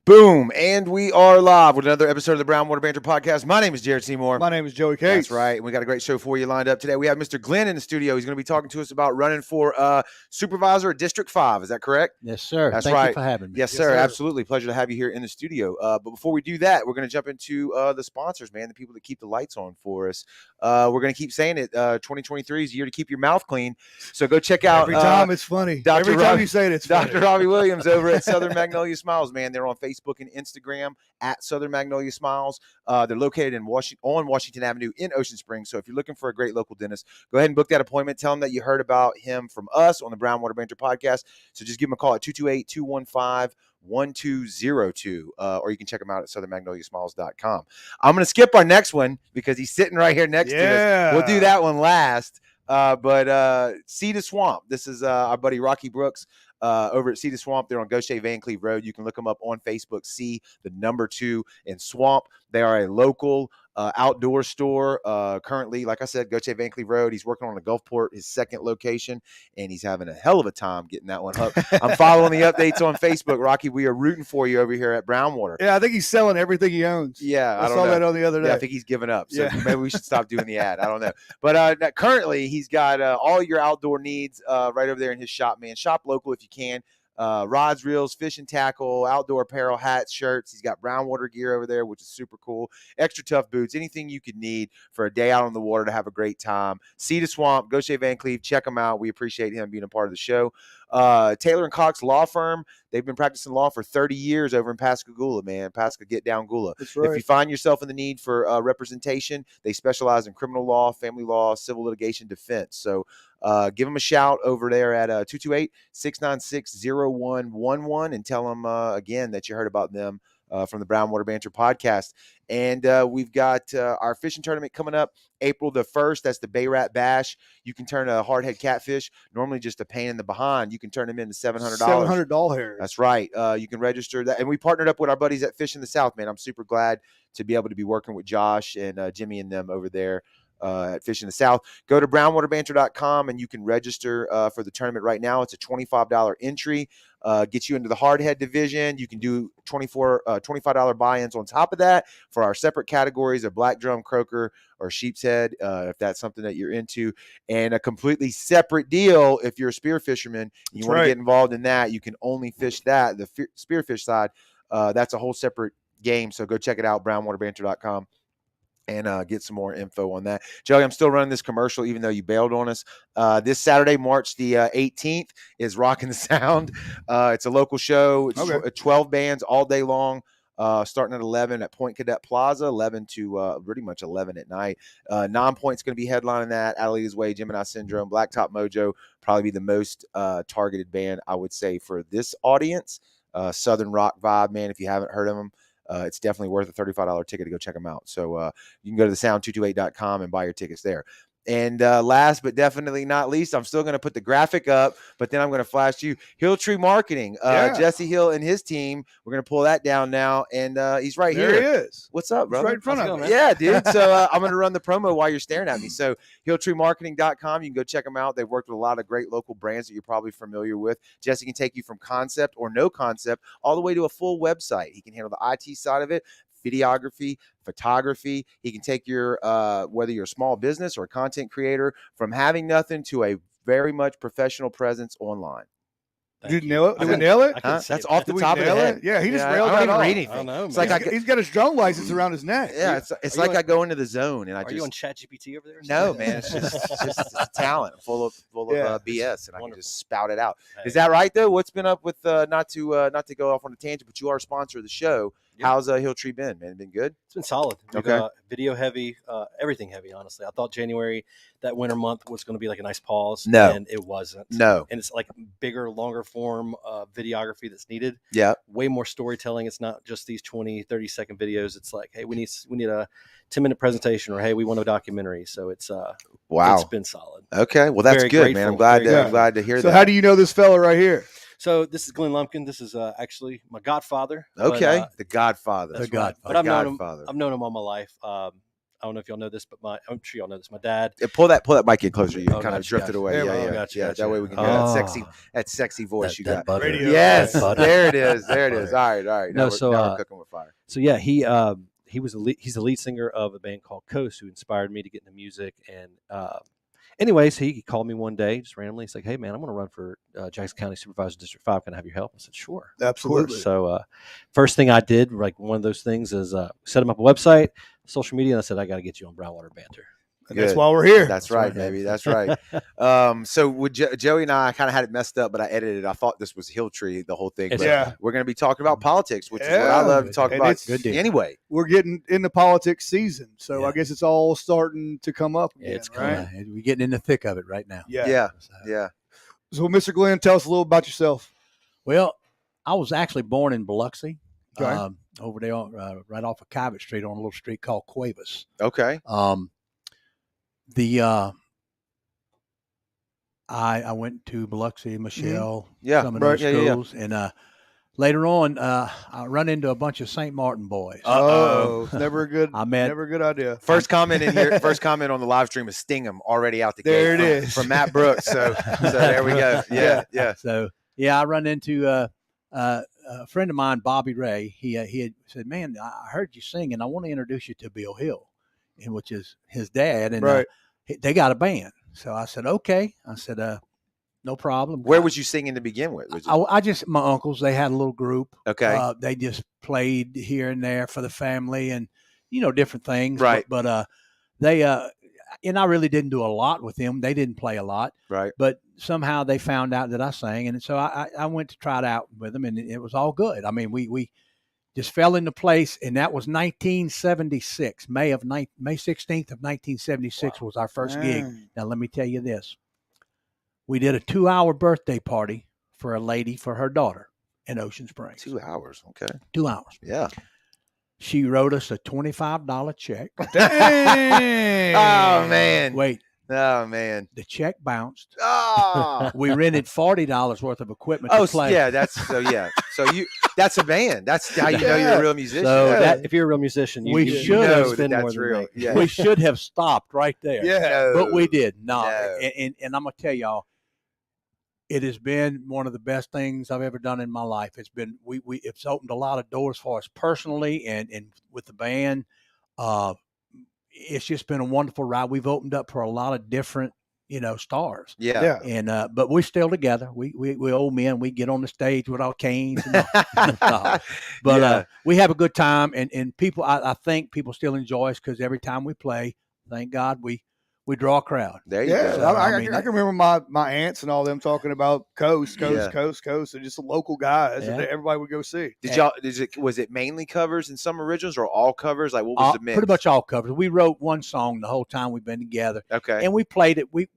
Boom, and we are live with another episode of the Brown Water Banter Podcast. My name is Jared Seymour. My name is Joey Case. That's right, and we got a great show for you lined up today. We have Mr. Glenn in the studio. He's going to be talking to us about running for Supervisor District 5. Is that correct? Yes, sir. That's Thank right. you for having me. Yes, sir. Absolutely. Pleasure to have you here in the studio. But before we do that, we're going to jump into the sponsors, man, the people that keep the lights on for us. We're going to keep saying it. 2023 is a year to keep your mouth clean. So go check out. Every time it's funny. Every time you say it, it's funny. Dr. Robbie Williams over at Southern Magnolia Smiles, man. They're on Facebook and Instagram at Southern Magnolia Smiles. They're located in Washington Avenue in Ocean Springs. So if you're looking for a great local dentist, go ahead and book that appointment. Tell them that you heard about him from us on the Brown Water Banter Podcast. So just give them a call at 228-215-1202, or you can check them out at southernmagnoliasmiles.com. I'm going to skip our next one because he's sitting right here next to us. We'll do that one last. But Sea to Swamp. This is our buddy Rocky Brooks over at Sea to Swamp. They're on Gaucher Van Cleve Road. You can look them up on Facebook. Sea, the number 2, and Swamp. They are a local outdoor store. Currently, like I said, Gaucher Van Cleve Road. He's working on a Gulfport, his second location, and he's having a hell of a time getting that one hooked. I'm following the updates on Facebook, Rocky. We are rooting for you over here at Brownwater. Yeah, I think he's selling everything he owns. Yeah, I saw that on the other day. Yeah, I think he's given up. So maybe we should stop doing the ad. I don't know. But currently, he's got all your outdoor needs right over there in his shop, man. Shop local if you can. Rods, reels, fishing tackle, outdoor apparel, hats, shirts. He's got brown water gear over there, which is super cool. Extra tough boots, anything you could need for a day out on the water to have a great time. Sea to Swamp, Gaucher Van Cleve, check him out. We appreciate him being a part of the show. Taylor and Cox Law Firm. They've been practicing law for 30 years over in Pascagoula, man. Pasca, get down Gula. That's right. If you find yourself in the need for representation, they specialize in criminal law, family law, civil litigation defense. So give them a shout over there at 228-696-0111 and tell them, again, that you heard about them from the Brown Water Banter Podcast. And we've got our fishing tournament coming up April the 1st. That's the Bay Rat Bash. You can turn a hardhead catfish, normally just a pain in the behind. You can turn them into $700. $700 hairs. That's right. You can register that. And we partnered up with our buddies at Fish in the South, man. I'm super glad to be able to be working with Josh and Jimmy and them over there at Fish in the South. Go to brownwaterbanter.com and you can register for the tournament right now. It's a $25 entry. Get you into the hardhead division. You can do $25 buy-ins on top of that for our separate categories of black drum, croaker, or sheep's head, if that's something that you're into, and a completely separate deal if you're a spear fisherman and you want to get involved in that. You can only fish that, the spearfish side. That's a whole separate game, so go check it out, brownwaterbanter.com. And get some more info on that. Joey, I'm still running this commercial, even though you bailed on us. This Saturday, March the 18th, is Rockin' the Sound. It's a local show. It's 12 bands all day long, starting at 11 at Point Cadet Plaza, 11 to pretty much 11 at night. Non-Point's going to be headlining that. Adelita's Way, Gemini Syndrome, Blacktop Mojo, probably be the most targeted band, I would say, for this audience. Southern rock vibe, man, if you haven't heard of them. It's definitely worth a $35 ticket to go check them out. So you can go to thesound228.com and buy your tickets there. And last but definitely not least, I'm still going to put the graphic up, but then I'm going to flash you Hill Tree Marketing. Jesse Hill and his team. We're going to pull that down now, and he's right here. There he is. What's up, brother? Right in front of me. Yeah, dude. So I'm going to run the promo while you're staring at me. So hilltreemarketing.com. You can go check them out. They've worked with a lot of great local brands that you're probably familiar with. Jesse can take you from concept or no concept all the way to a full website. He can handle the IT side of it, videography, photography. He can take your whether you're a small business or a content creator, from having nothing to a very much professional presence online. Did you nail it? Did we nail it? That's off the top of the head. Yeah, he just railed that off. I don't even read anything. I don't know, it's like he's got his drone license around his neck. Yeah, it's like I go into the zone and I just. Are you on ChatGPT over there? No, man. It's just a talent full of BS, and I can just spout it out. Hey. Is that right though? What's been up with not to go off on a tangent, but you are a sponsor of the show. Yep. How's Hill Tree been, man? Been good? It's been solid. Okay. Video heavy, everything heavy, honestly. I thought January, that winter month, was going to be like a nice pause. No. And it wasn't. No. And it's like bigger, longer form videography that's needed. Yeah. Way more storytelling. It's not just these 20, 30-second videos. It's like, hey, we need a 10-minute presentation, or hey, we want a documentary. So it's wow. It's been solid. Okay. Well, that's Very good, grateful. man. I'm glad to hear that. So how do you know this fella right here? So this is Glenn Lumpkin. This is actually my godfather. Okay, but, the Godfather. That's right. But I've known him all my life. don't know if y'all know this, but I'm sure y'all know this. My dad. Yeah, pull that mic in closer. You Oh, kind of gotcha, drifted gotcha. away. There we Yeah, go. Gotcha, yeah. gotcha. That way we can hear that sexy voice you got. Butter. Radio. Yes, butter. there it is. There it is. Butter. All right. No, Now, so, now we're cooking with fire. So yeah, he's the lead singer of a band called Coast, who inspired me to get into music. And anyways, he called me one day just randomly. He's like, "Hey man, I'm going to run for Jackson County Supervisor District 5. Can I have your help?" I said, "Sure, Absolutely. of course." So first thing I did, like one of those things, is set him up a website, social media, and I said, "I got to get you on Brownwater Banter." And that's Good. why we're here. That's right, baby. That's right. So with Joey and I kind of had it messed up, but I edited. I thought this was Hilltree, the whole thing. But Yeah. we're going to be talking about politics, which is what I love to talk And about. it's- Good deal. Anyway, We're getting into politics season, so Yeah. I guess it's all starting to come up again, It's right? We're getting in the thick of it right now. yeah. So, So, Mr. Glenn, tell us a little about yourself. Well, I was actually born in Biloxi, Okay. over there, right off of Cabot Street on a little street called Cuevas. Okay. I went to Biloxi, Michelle, Yeah, some of right, those yeah. schools, and later on, I run into a bunch of St. Martin boys. Oh, it's never a good, I met- never a good idea. First comment in here. First comment on the live stream is Stingham already out the There gate. it is. From Matt Brooks. So there we go. Yeah. So yeah, I run into a friend of mine, Bobby Ray. He had said, "Man, I heard you sing, and I want to introduce you to Bill Hill, and which is his dad, and Right. they got a band." So I said, "Okay." I said, "No problem." Where was you singing to begin with? Was it, I just my uncles? They had a little group. okay. They just played here and there for the family, and different things. Right. But they and I really didn't do a lot with them. They didn't play a lot. Right. But somehow they found out that I sang, and so I went to try it out with them, and it was all good. I mean, we just fell into place, and that was 1976. May 16th of 1976 was our first gig. Man. Now let me tell you this: we did a 2-hour birthday party for a lady for her daughter in Ocean Springs. 2 hours. Okay. 2 hours. Yeah. She wrote us a $25 check. Dang. Oh man. Wait, Oh man. the check bounced. Oh. We rented $40 worth of equipment Oh to play. yeah. So that's a band. That's how you know you're a real musician. So Yeah. That if you're a real musician, We you should know have spend more that's than real. that. Yeah. We should have stopped right there. Yeah. But we did not. No. And I'm gonna tell y'all, it has been one of the best things I've ever done in my life. It's been it's opened a lot of doors for us personally and with the band. It's just been a wonderful ride. We've opened up for a lot of different stars. Yeah. Yeah. And but we're still together. We old men. We get on the stage with our canes. But we have a good time, and people. I think people still enjoy us because every time we play, thank God we draw a crowd. There you Yeah, go. I mean, can remember my aunts and all them talking about coast, Yeah. and just the local guys Yeah. that everybody would go see. Was it mainly covers and some originals or all covers? Like what was the mix? Pretty much all covers. We wrote one song the whole time we've been together, Okay. and we played it. We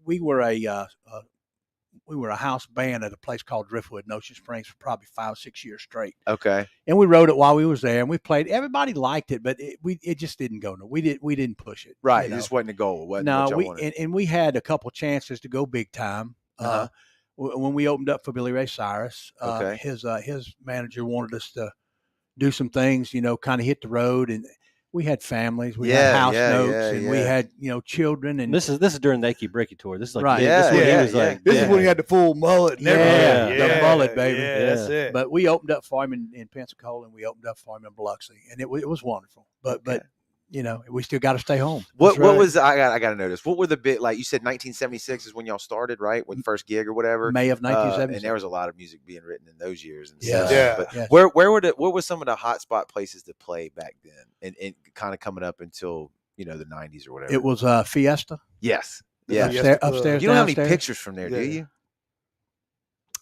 were a house band at a place called Driftwood in Ocean Springs for probably 5 or 6 years straight. Okay. And we wrote it while we was there, and we played. Everybody liked it, but it just didn't go. We didn't push it. Right. you know. This wasn't the goal. Wasn't No, what y'all we wanted. and we had a couple chances to go big time. Uh-huh. When we opened up for Billy Ray Cyrus, Okay. his manager wanted us to do some things, kind of hit the road, and we had families, we had house notes, and we had children, and This is during the Achy Breaky tour. This is like Right. this is when Yeah, he was yeah. like This is when he had the full mullet. And everything. the mullet, baby. Yeah, that's it. But we opened up for him in Pensacola, and we opened up for him in Biloxi, and it was wonderful. But we still got to stay home. What That's right. was I got to know this? What were the bit like? You said 1976 is when y'all started, right? With first gig or whatever. May of And 1976. there was a lot of music being written in those years. And Yeah. stuff. Yeah. But Yes. what were some of the hot spot places to play back then, and kind of coming up until the 90s or whatever? It was Fiesta. Yes. Yeah. Yeah. Upstairs. You don't have any downstairs. pictures from there, do Yeah. you?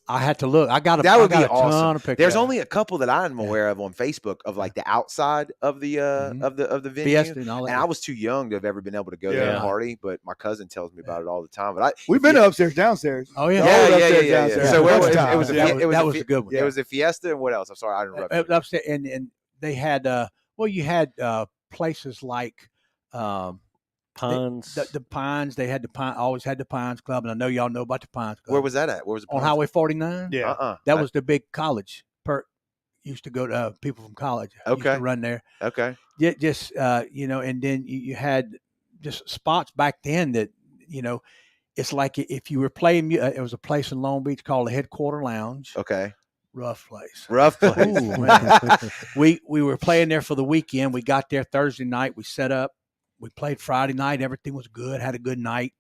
I had to look. I got That would I got be a ton awesome. of pictures. There's only a couple that I'm aware of on Facebook of like the outside of the Mhm. of the venue. Fiesta and all that. And I was too young to have ever been able to go there and Yeah. party, but my cousin tells me about it all the time. But We've been upstairs, downstairs. Oh yeah. Yeah, yeah, upstairs, yeah, yeah. downstairs. So Bunch it of was times. a Yeah. it was that a was a good one. It was a Fiesta and what else? I'm sorry, I interrupted. you. Upstairs, and they had you had places like Pines. the Pines. They had the Pine. Always had the Pines Club, and I know y'all know about the Pines Club. Where was that at? Where was the on Pines? Highway 49? Yeah. Uh-uh. That was the big college. used to go to people from college. Used Okay. to run there. Okay. Just and then you had just spots back then that it's like if you were playing. It was a place in Long Beach called the Headquarter Lounge. Okay. Rough place. Rough place. Ooh, man. we were playing there for the weekend. We got there Thursday night. We set up. We played Friday night. Everything was good. Had a good night.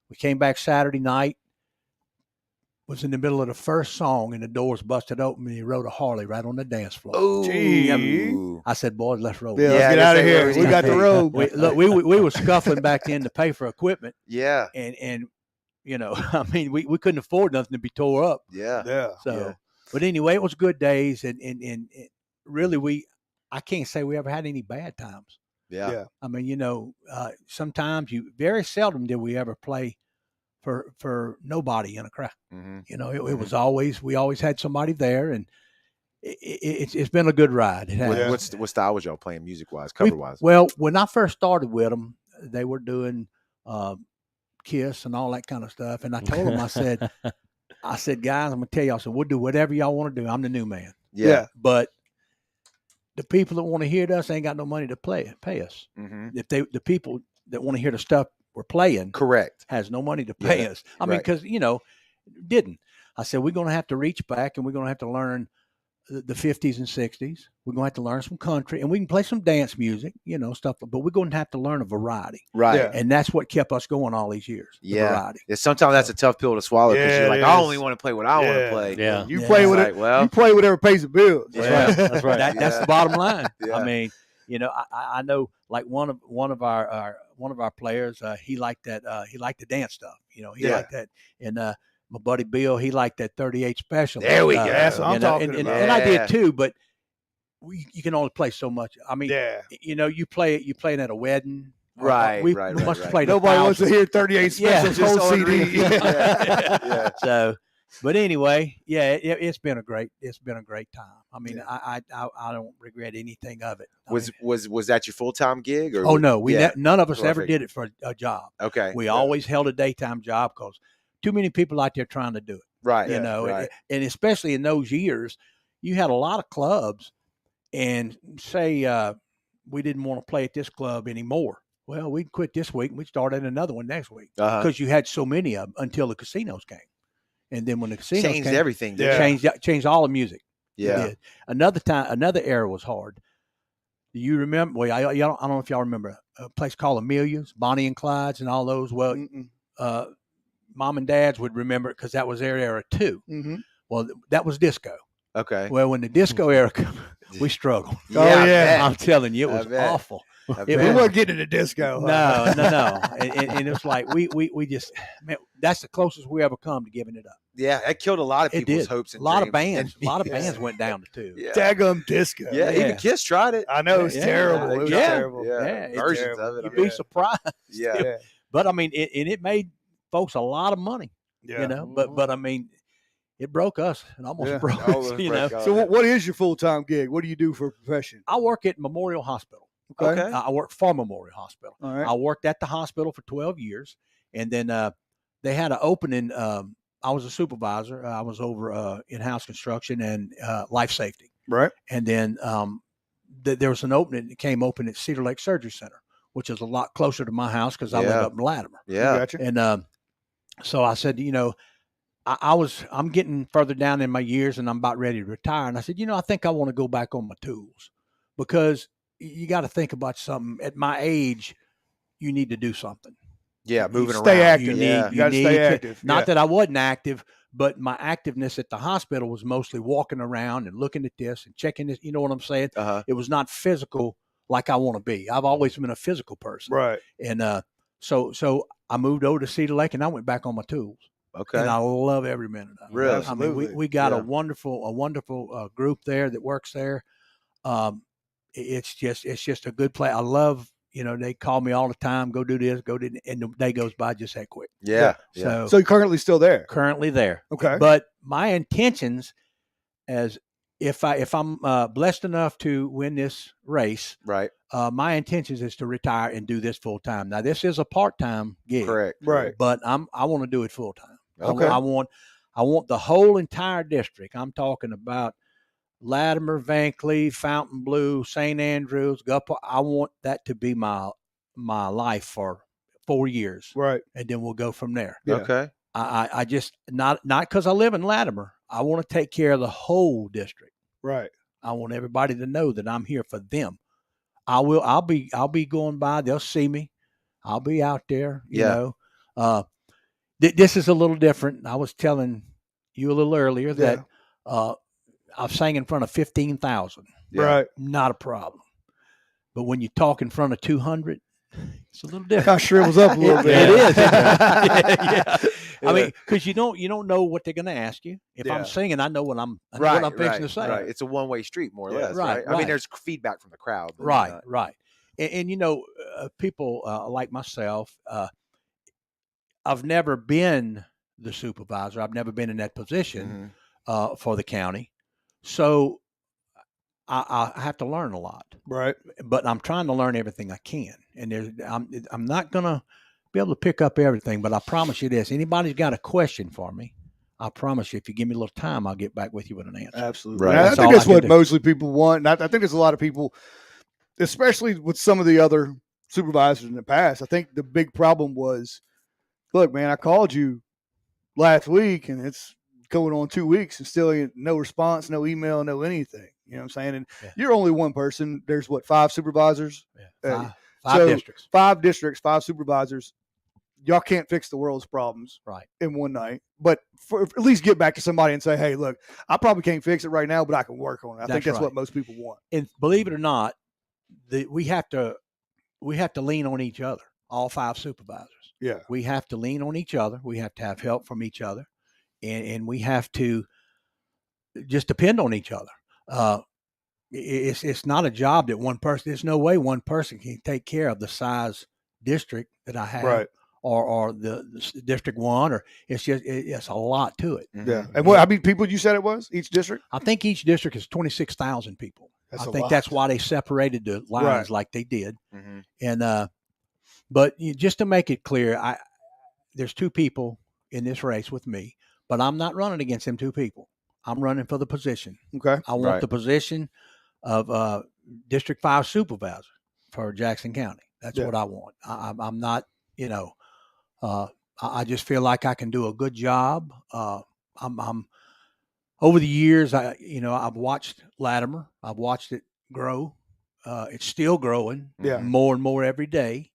We came back Saturday night. Was in the middle of the first song, and the doors busted open, and he rode a Harley right on the dance floor. Oh, Gee. I said, "Boys, let's roll." Yeah, Yeah, let's I get guess out of they here. were- We got the road. we were scuffling back then to pay for equipment, Yeah. and I mean, we couldn't afford nothing to be tore up. Yeah. Yeah. So, Yeah. but anyway, it was good days, and really, I can't say we ever had any bad times. Yeah. Yeah. I mean, sometimes very seldom did we ever play for nobody in a crowd. Mhm. It was always, we always had somebody there, and it's been a good ride. It has. Yeah. What style was y'all playing music wise, cover wise? Well, when I first started with them, they were doing Kiss and all that kind of stuff. And I told them, I said, guys, I'm gonna tell y'all, so we'll do whatever y'all want to do. I'm the new man, Yeah. but the people that want to hear us ain't got no money to pay us. Mhm. If the people that want to hear the stuff we're playing Correct. has no money to pay Yeah, us. I mean, right. because didn't. I said we're going to have to reach back, and we're going to have to learn the 50s and 60s. We're going to have to learn some country, and we can play some dance music, stuff. But we're going to have to learn a variety, Right. Yeah. and that's what kept us going all these years. The Yeah. variety. Yeah, sometimes that's a tough pill to swallow because Yeah, you're like, it I is. only want to play what I want to Yeah. play. Yeah. You Yeah. play It's with like, it. well, You play whatever pays the bills. Yeah. That's right. That's the bottom line. Yeah. I mean, I know like one of our players, he liked that. He liked the dance stuff. He Yeah. liked that, and my buddy Bill, he liked that 38 special. There we go. That's what I'm talking and, about. and I Yeah. did too, but you can only play so much. I mean, Yeah. you playing at a wedding. Right, We right, must right, have right. played. Nobody wants to 1,000. hear 38 Yeah, specials just whole on CD. repeat. Yeah. Yeah. So, but anyway, yeah, it's been a great time. I mean, Yeah. I don't regret anything of it. I Was mean, was that your full time gig? Or oh no, yeah. none of us Well, I ever figured. did it for a job. Okay. We Yeah. always held a daytime job because too many people out there trying to do it. Right. And, right. and especially in those years, you had a lot of clubs, and say we didn't want to play at this club anymore. Well, we'd quit this week and we'd start at another one next week Uh-huh. because you had so many of them until the casinos came, and then when the casinos Changed came, everything. Yeah. Didn't it? changed all the music. It Yeah. did. Another era was hard. Do you remember? Well, I don't know if y'all remember a place called Amelia's, Bonnie and Clyde's, and all those. Well, Mm-mm. mom and dads would remember it because that was their era too. Mhm. Well, that was disco. Okay. Well, when the disco era came, we struggled. Oh, yeah. I bet. I'm telling you, it I was bet. awful. I It We bet. weren't getting into disco. No. And it's like we just, man, that's the closest we ever come to giving it up. Yeah, that killed a lot of It people's did. hopes A and lot of dreams. bands, a lot of Yeah. bands went down to two. Yeah. Daggum disco. Yeah, Yeah. even Kiss tried it. I know it's Yeah. terrible. They It was tried it. terrible. Yeah, Yeah, it's versions terrible. of it. You'd I mean, be surprised. yeah. Yeah. But I mean, it made folks a lot of money, Yeah. But I mean, it broke us. It almost Yeah. broke Almost us, broke us. So what is your full-time gig? What do you do for a profession? I work at Memorial Hospital. Okay. I work for Memorial Hospital. All right. I worked at the hospital for 12 years, and then they had an opening. I was a supervisor. I was over in-house construction and life safety. Right. And then there was an opening that came open at Cedar Lake Surgery Center, which is a lot closer to my house because I live Yeah. up in Latimer. Yeah. Gotcha. And so I said, I'm getting further down in my years, and I'm about ready to retire. And I said, I think I want to go back on my tools, because you got to think about something. At my age, you need to do something. Yeah, moving Stay around. active. You need, Yeah. You gotta need stay to- active. Not Yeah. that I wasn't active, but my activeness at the hospital was mostly walking around and looking at this and checking this. You know what I'm saying? Uh-huh. It was not physical like I want to be. I've always been a physical person. Right. And so I moved over to Cedar Lake, and I went back on my tools. Okay. And I love every minute of it. Really? I mean, Absolutely. we got Yeah. a wonderful group there that works there. It's just a good place. I love, they call me all the time, go do this, go do, and the day goes by just that quick. Yeah. Yeah. So So you're currently still there. currently there. Okay. But my intentions, as if I'm blessed enough to win this race, Right. my intentions is to retire and do this full time. Now, this is a part-time gig, Correct. Right. but I want to do it full time. Okay. I want the whole entire district. I'm talking about Latimer, Van Cleve, Fontainebleau, St. Andrews, Gulfport. I want that to be my life for 4 years, Right. and then we'll go from there. Yeah. Okay. I just not because I live in Latimer. I want to take care of the whole district. Right. I want everybody to know that I'm here for them. I'll be going by. They'll see me. I'll be out there. You Yeah. know, this is a little different. I was telling you a little earlier that I've sang in front of 15,000. Yeah. Right. Not a problem. But when you talk in front of 200, it's a little different. Kind of shrivels up a little bit. It is. Yeah. I mean, because you don't know what they're going to ask you. If I'm singing, I know what I'm fixing to say. Right. It's a one-way street, more or less. Right, I mean, right. there's feedback from the crowd. but Right, right. And you know, people like myself, I've never been the supervisor. I've never been in that position for the county. So I have to learn a lot. Right. But I'm trying to learn everything I can. And I'm not going to be able to pick up everything, but I promise you this. Anybody's got a question for me, I promise you, if you give me a little time, I'll get back with you with an answer. Absolutely. Right. And I That's think all that's I can what do. mostly people want. And I think there's a lot of people, especially with some of the other supervisors in the past. I think the big problem was, look, man, I called you last week and it's going on 2 weeks and still ain't no response, no email, no anything. You know what I'm saying? And you're only one person. There's what, 5 supervisors? Yeah. So, Five districts. 5 districts, 5 supervisors. Y'all can't fix the world's problems Right. in one night, but at least get back to somebody and say, hey, look, I probably can't fix it right now, but I can work on it. I think that's right. what most people want. And believe it or not, we have to lean on each other, all 5 supervisors. Yeah. We have to lean on each other. We have to have help from each other. And we have to just depend on each other. It's not a job that one person, there's no way one person can take care of the size district that I have. Right. Or the District 1, or it's a lot to it. Yeah. And what, how many people you said it was, each district? I think each district is 26,000 people. That's I a think lot. that's why they separated the lines like they did. Mhm. And but just to make it clear, there's 2 people in this race with me, but I'm not running against them 2 people. I'm running for the position. Okay. I want the position of District 5 supervisor for Jackson County. That's what I want. I'm not, I just feel like I can do a good job. I'm over the years, I've watched Latimer. I've watched it grow. It's still growing. Yeah. More and more every day.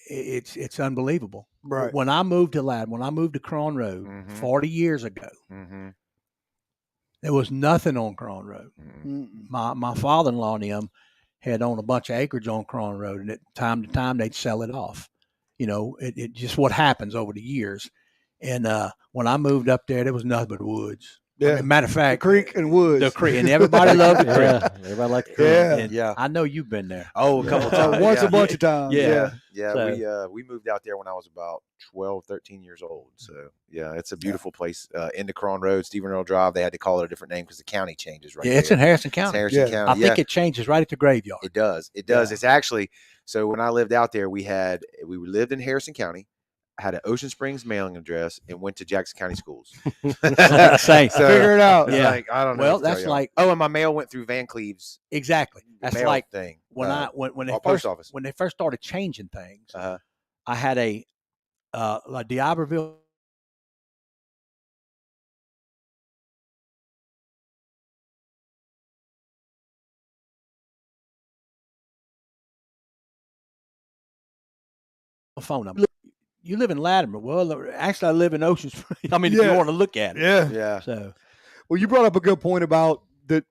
It's unbelievable. Right. When I moved to Latimer, when I moved to Cron Road 40 years ago, there was nothing on Cron Road. My father-in-law and them had owned a bunch of acreage on Cron Road, and at time to time they'd sell it off. It just what happens over the years. And when I moved up there was nothing but woods. Yeah. Matter of fact, The creek and woods. the creek, and everybody loved the creek. Yeah, everybody liked the creek. Yeah. And Yeah. I know you've been there. Oh, a couple times. Once yeah. a bunch of times. Yeah. Yeah, So- we moved out there when I was about 12, 13 years old. So yeah, it's a beautiful place. Into Cron Road, Stephen Earl Drive. They had to call it a different name because the county changes right Yeah, it's there. in Harrison It's County. Harrison Yeah. County. I think it changes right at the graveyard. It does. It does. Yeah. It's actually, so when I lived out there, we lived in Harrison County, had an Ocean Springs mailing address, and went to Jackson County schools. Same. Figure it out. It's Yeah. like, I don't know. Well, what to tell that's y'all. like- oh, and my mail went through Van Cleve's Exactly. That's mail like thing. when they our first post office. when they first started changing things. Uh-huh. I had a D'Iberville phone number. You live in Latimer. Well, actually, I live in Ocean Springs. I mean, if Yeah. you want to look at it. Yeah. Yeah. So Well, you brought up a good point about the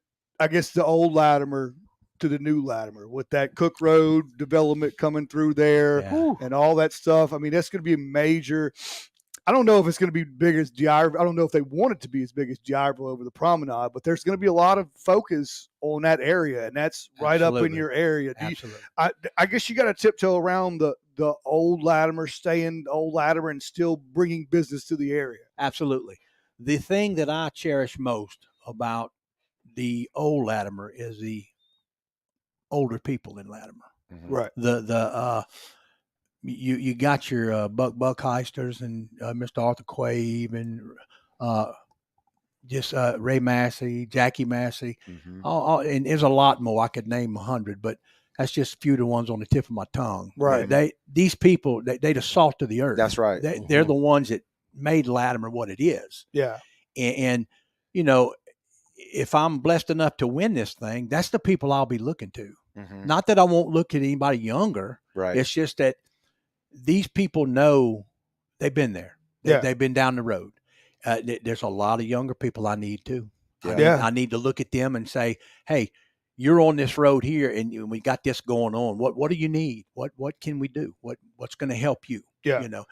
old Latimer to the new Latimer with that Cook Road development coming through there Yeah. and all that stuff. I mean, that's going to be a major. I don't know if it's going to be big as Giarville. I don't know if they want it to be as big as Giarville over the promenade, but there's going to be a lot of focus on that area, and that's right up in Absolutely. your area. absolutely. I guess you got to tiptoe around the old Latimer, staying old Latimer, and still bringing business to the area. Absolutely. The thing that I cherish most about the old Latimer is the older people in Latimer. Right. You got your Buck Heisters and Mr. Arthur Quave and just Ray Massey, Jackie Massey, Mhm. and there's a lot more. I could name 100, but that's just a few of the ones on the tip of my tongue. Right. These people, they the salt of the earth. That's right. They're the ones that made Latimer what it is. Yeah. And you know, if I'm blessed enough to win this thing, that's the people I'll be looking to. Mhm. Not that I won't look at anybody younger. Right. It's just that these people know they've been there. They've been down the road. There's a lot of younger people I need too. I need to look at them and say, hey, you're on this road here and we got this going on. What do you need? What can we do? What's going to help you? Yeah. You know,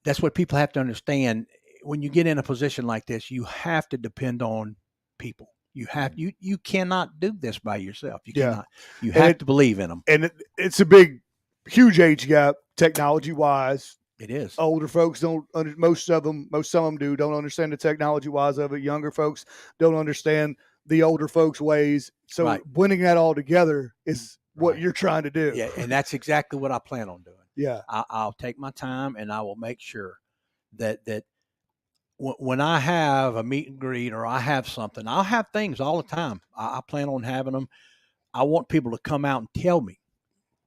that's what people have to understand. When you get in a position like this, you have to depend on people. You have you cannot do this by yourself. You cannot. You have to believe in them. And it's a big, huge age gap, technology wise. It is. Older folks don't. Most of them don't understand the technology wise of it. Younger folks don't understand the older folks' ways. So blending that all together is what you're trying to do. Yeah, and that's exactly what I plan on doing. Yeah, I'll take my time and I will make sure that when I have a meet and greet or I have something, I'll have things all the time. I plan on having them. I want people to come out and tell me.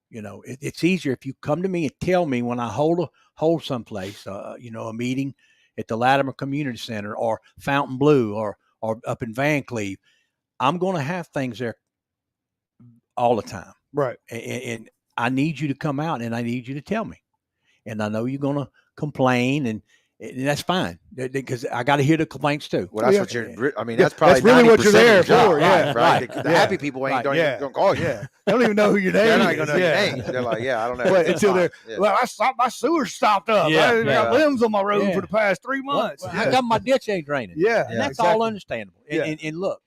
You know, it's easier if you come to me and tell me when I hold someplace, you know, a meeting at the Latimer Community Center or Fountain Blue or up in Van Cleve. I'm going to have things there all the time. Right. And I need you to come out and I need you to tell me. And I know you're going to complain and that's fine because I got to hear the complaints too. Well, that's what you're. I mean, that's probably that's really what you're there for. Yeah, right. The happy people ain't don't even call you. Yeah, they don't even know who your name is. They're not gonna know your name. They're like, I don't know. But until they're well, my sewer stopped up. I got limbs on my road for the past 3 months. Well, I got my ditch ain't draining. And that's all understandable. And look,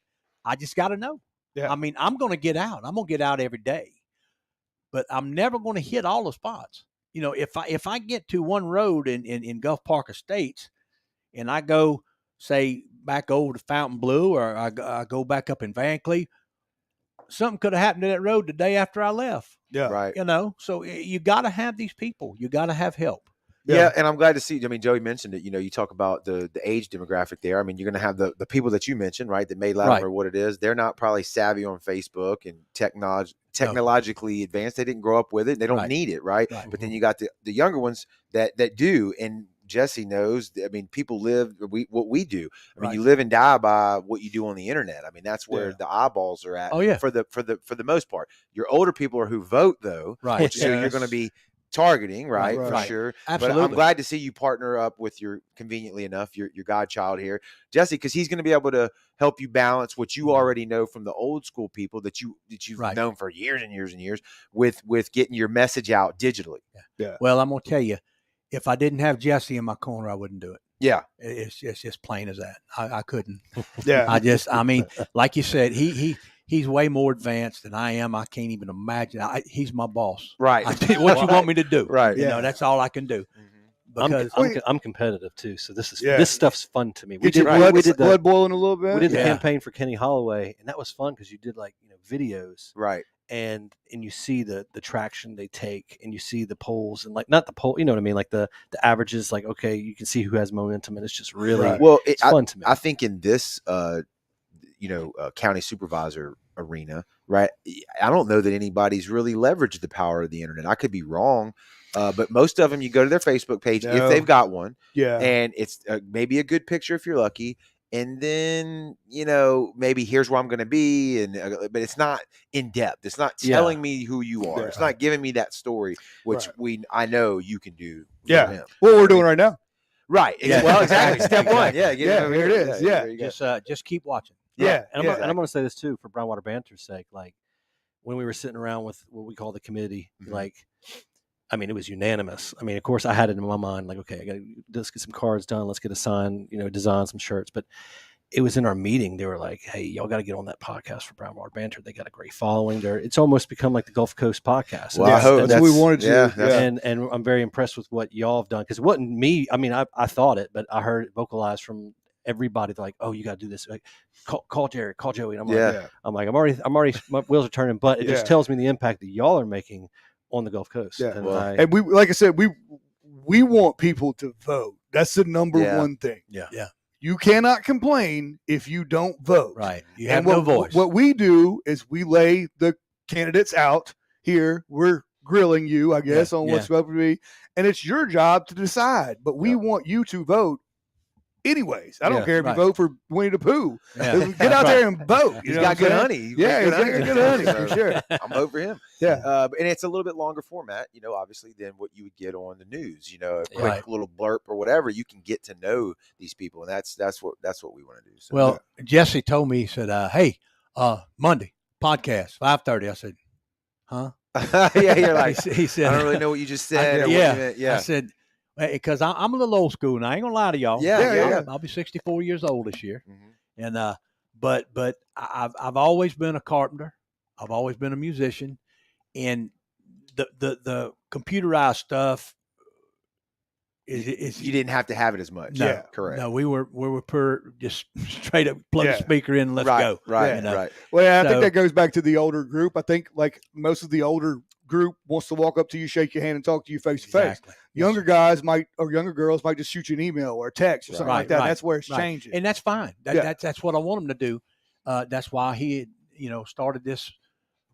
I just got to know. I mean, I'm going to get out. I'm going to get out every day, but I'm never going to hit all the spots. You know, if I get to one road in Gulf Park Estates. And I go, say, back over to Fountain Blue or I go back up in Van Cleve, something could have happened to that road the day after I left. Yeah. Right. You know, so you got to have these people. You got to have help. Yeah, and I'm glad to see. I mean, Joey mentioned it. You know, you talk about the age demographic there. I mean, you're going to have the people that you mentioned, right, that made Latimer what it is. They're not probably savvy on Facebook and technologically advanced. They didn't grow up with it. They don't need it, right? But then you got the younger ones that do. And Jesse knows. I mean, people live what we do. I mean, you live and die by what you do on the internet. I mean, that's where the eyeballs are at. Oh yeah. For the most part, your older people are who vote though. Right. So you're going to be targeting, right. For sure. Absolutely. But I'm glad to see you partner up with conveniently enough, your godchild here, Jesse, because he's going to be able to help you balance what you already know from the old school people that you've known for years and years and years with getting your message out digitally. Yeah. Well, I'm going to tell you, if I didn't have Jesse in my corner, I wouldn't do it. Yeah. It's just plain as that. I couldn't. Yeah. I mean, like you said, he's way more advanced than I am. I can't even imagine. He's my boss. Right. I tell you what you want me to do. Right. You know, that's all I can do. Because I'm competitive too, so this stuff's fun to me. We did blood boiling a little bit. We did the campaign for Kenny Holloway, and that was fun because you did videos, right? And you see the traction they take, and you see the polls, and not the poll, you know what I mean, like the averages. Like, okay, you can see who has momentum, and it's just really it's fun to me. I think in this county supervisor arena, right? I don't know that anybody's really leveraged the power of the internet. I could be wrong. But most of them, you go to their Facebook page if they've got one, and it's maybe a good picture if you're lucky, and then maybe here's where I'm going to be, but it's not in depth. It's not telling me who you are. It's not giving me that story, which I know you can do. Yeah, what we're doing right now. Right. Yeah. Well, exactly. Step one. Yeah. Here it is. Yeah. Just keep watching. Yeah. And I'm going to say this too for Brownwater Banter's sake. Like when we were sitting around with what we call the committee, I mean, it was unanimous. I mean, of course, I had it in my mind, like, okay, let's get some cards done. Let's get a sign, design some shirts. But it was in our meeting. They were like, hey, y'all got to get on that podcast for Brownwater Banter. They got a great following there. It's almost become like the Gulf Coast podcast. Well, I hope that's what we wanted to. And I'm very impressed with what y'all have done. Because it wasn't me. I mean, I thought it, but I heard it vocalized from everybody. They're like, oh, you got to do this. Like, call Jared, call Joey. And I'm like, I'm already, my wheels are turning. But it just tells me the impact that y'all are making on the Gulf Coast. Yeah. And we, like I said, we want people to vote. That's the number one thing. Yeah. You cannot complain if you don't vote. Right. You And have no voice. What we do is we lay the candidates out here. We're grilling you, I guess, on what's supposed to be, and it's your job to decide. But we want you to vote anyways. I don't care if you vote for Winnie the Pooh. Yeah. Get out there and vote. He's got good honey. He's Yeah, got he's got good honey, for So sure. I'm vote for him. Yeah. And it's a little bit longer format, obviously, than what you would get on the news. A quick Right. little blurb or whatever. You can get to know these people, and that's what we want to do. So, Well, Jesse told me, he said, "Hey, Monday podcast 5:30." I said, "Huh?" yeah, you're like, he said, I don't really know what you just said. Or what you meant. I said, because I'm a little old school, and I ain't gonna lie to y'all. Yeah. I'll be 64 years old this year, Mhm. and but I've always been a carpenter. I've always been a musician, and the computerized stuff is You didn't have to have it as much. No, Yeah, correct. No, we were just straight up plug the speaker in and let's go. Right, you know? right. Well, yeah, I think So- that goes back to the older group. I think like most of the older group wants to walk up to you, shake your hand, and talk to you face to face. Exactly. Younger guys or younger girls might just shoot you an email or a text or something like that. Right, That's where it's right. changing. And that's fine. That's what I want him to do. That's why he had, started this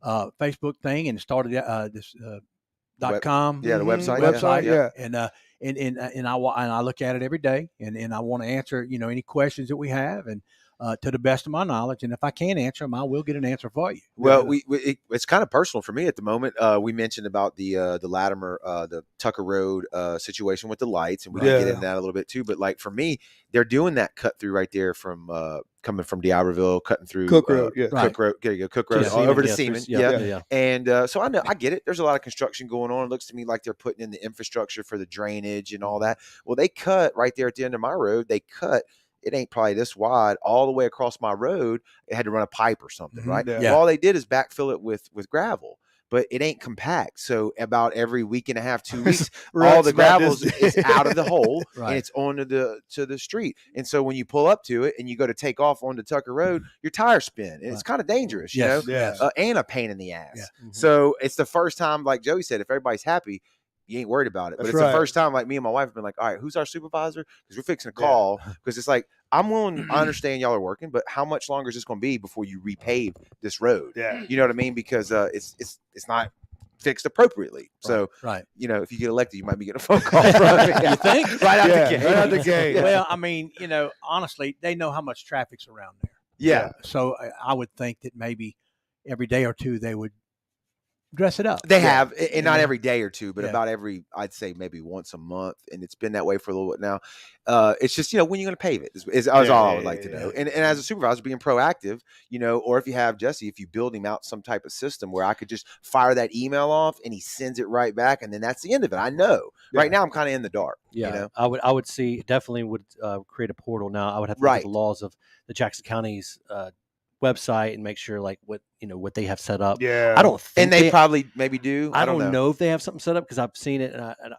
Facebook thing and started this .com. Yeah, the website. Website, yeah. And I look at it every day, and I want to answer any questions that we have, and to the best of my knowledge, and if I can't answer them, I will get an answer for you. Well, it's kind of personal for me at the moment. We mentioned about the Latimer, the Tucker Road situation with the lights, and we can get into that a little bit too. But like for me, they're doing that cut through right there from coming from D'Iberville, cutting through Cook Road, Cook Road, there you go, Cook Road, all over to Seaman, Yeah. And so I get it. There's a lot of construction going on. It looks to me like they're putting in the infrastructure for the drainage and all that. Well, they cut right there at the end of my road. They cut. It ain't probably this wide all the way across my road. It had to run a pipe or something, right? Yeah. Well, all they did is backfill it with gravel, but it ain't compact. So about every week and a half, 2 weeks, all the gravel is out of the hole and it's onto the street. And so when you pull up to it and you go to take off onto Tucker Road, your tires spin. And it's kind of dangerous, you know, and a pain in the ass. Yeah. So it's the first time, like Joey said, if everybody's happy, you ain't worried about it. But That's it's right. the first time like me and my wife have been like, all right, who's our supervisor? Because we're fixing a call. Because it's like, I'm willing, I understand y'all are working, but how much longer is this going to be before you repave this road? Yeah. You know what I mean? Because it's not fixed appropriately. So, Right. if you get elected, you might be getting a phone call from me. You think? Right out the gate. Right out the gate. Well, I mean, honestly, they know how much traffic's around there. Yeah. So I would think that maybe every day or two they would dress it up. They have, and not every day or two, but Yeah. about I'd say maybe once a month, and it's been that way for a little bit now. It's just, when you're going to pave it is all I would like to know. And as a supervisor, being proactive, or if you have Jesse, if you build him out some type of system where I could just fire that email off and he sends it right back, and then that's the end of it. I know. Right now I'm kind of in the dark. Yeah, I would see definitely would create a portal now. I would have to look at the laws of the Jackson County's website and make sure like what they have set up. Yeah. I don't think And they probably maybe do. I don't know if they have something set up because I've seen it and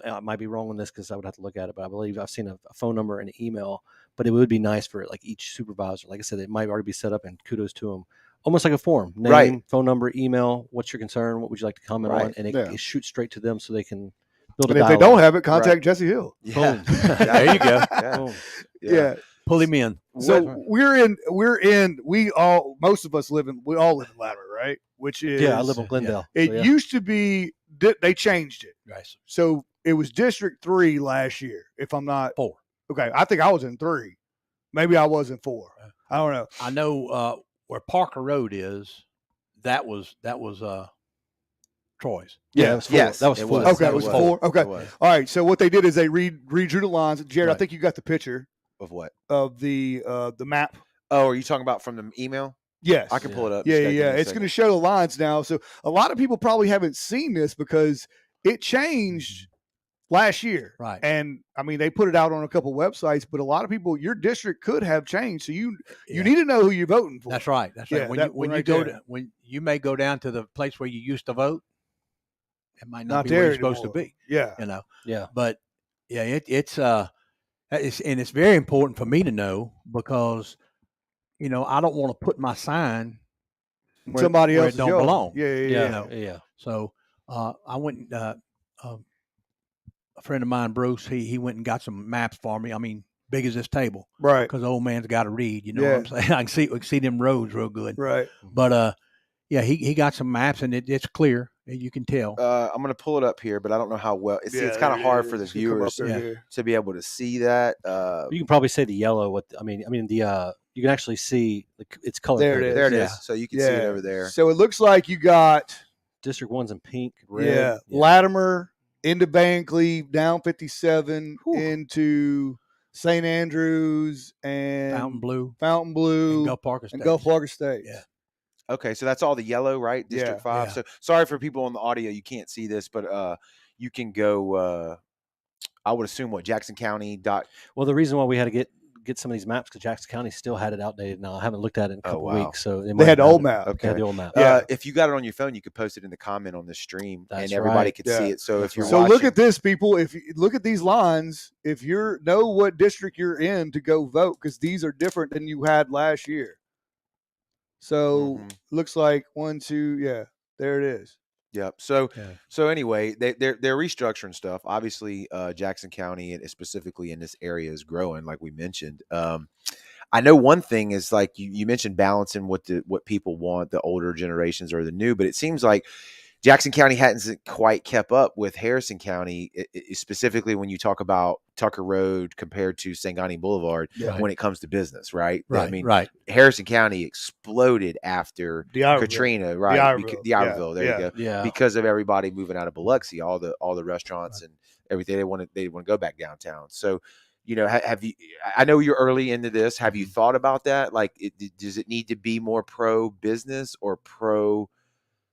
I might be wrong on this because I would have to look at it, but I believe I've seen a phone number and an email. But it would be nice for like each supervisor. Like I said, it might already be set up, and kudos to them. Almost like a form, name, phone number, email. What's your concern? What would you like to comment on? And it shoots straight to them so they can build a And if dialogue. they don't have it, contact Jesse Hill. Yeah. There you go. Boom. Yeah. Pull him in. So we all live in Latimer, right? Which is I live in Glendale. It so, yeah. used to be they changed it. Right. So it was District 3 last year, if I'm not 4. Okay, I think I was in 3. Maybe I was in 4. I don't know. I know where Parker Road is. That was Troy's. Yeah, it was 4. Yes, that was it 4. was. Okay, That it was was. 4. Okay. It was. All right. So what they did is they redrew the lines. Jared, I Right. think you got the picture Of what? of the map. Oh, are you talking about from the email? Yes. I can pull it up. Yeah, Just gotta give me a It's going second. to show the lines now. So a lot of people probably haven't seen this because it changed last year. Right. And I mean, they put it out on a couple websites, but a lot of people, your district could have changed. So you Yeah. need to know who you're voting for. That's right. That's right. Yeah, when that you when one you right go there. to when you may go down to the place where you used to vote, it might not, Not be where there you're supposed to anymore. be. Yeah. Yeah. But yeah, it's very important for me to know because I don't want to put my sign where, Somebody where else it don't belong. Yeah. Yeah. know. Yeah. So I went. A friend of mine, Bruce, he went and got some maps for me. I mean, big as this table Right. because the old man's got to read. You know what I'm saying? I can see them roads real good. Right. But yeah, he got some maps and it's clear. You can tell. I'm gonna pull it up here, but I don't know how well. It's Yeah, kind of there it hard is. for the It's gonna come up viewers there, Yeah. yeah. to be able to see that. You can probably say the yellow. I mean the you can actually see it's color There it coded. is. There it is. Yeah. So you can see it Yeah. over there. So it looks like you got District 1's in pink, red. yeah, Latimer into Bankley, down 57 Whew. into St. Andrews and Fountain Blue, and Gulf Park Estates. Gulf Park Estates. Yeah. Okay, so that's all the yellow, right? District Yeah. 5. Yeah. So sorry for people on the audio, you can't see this, but you can go. I would assume Jackson County dot. Well, the reason why we had to get some of these maps because Jackson County still had it outdated. Now I haven't looked at it in a couple wow. weeks, so They had the old map. They Okay. had the old map. Yeah. If you got it on your phone, you could post it in the comment on this stream, That's and everybody right. could Yeah. see it. So That's if you're right. So watching, look at this, people. If you look at these lines, if you know what district you're in to go vote, because these are different than you had last year. So Mhm. looks like 1, 2, yeah, there it is. Yep. So Okay. so anyway, they're restructuring stuff. Obviously, Jackson County and specifically in this area is growing, like we mentioned. I know one thing is like you mentioned balancing what people want, the older generations or the new, but it seems like Jackson County hasn't quite kept up with Harrison County, specifically when you talk about Tucker Road compared to Sangani Boulevard Yeah. when it comes to business, right? Right. I mean, right. Harrison County exploded after D'Iberville. Katrina, right? D'Iberville. D'Iberville, there Yeah. you go. Yeah. Because of everybody moving out of Biloxi, all the restaurants and everything, they want to go back downtown. So, you know, have you? I know you're early into this. Have you thought about that? Like, does it need to be more pro business or pro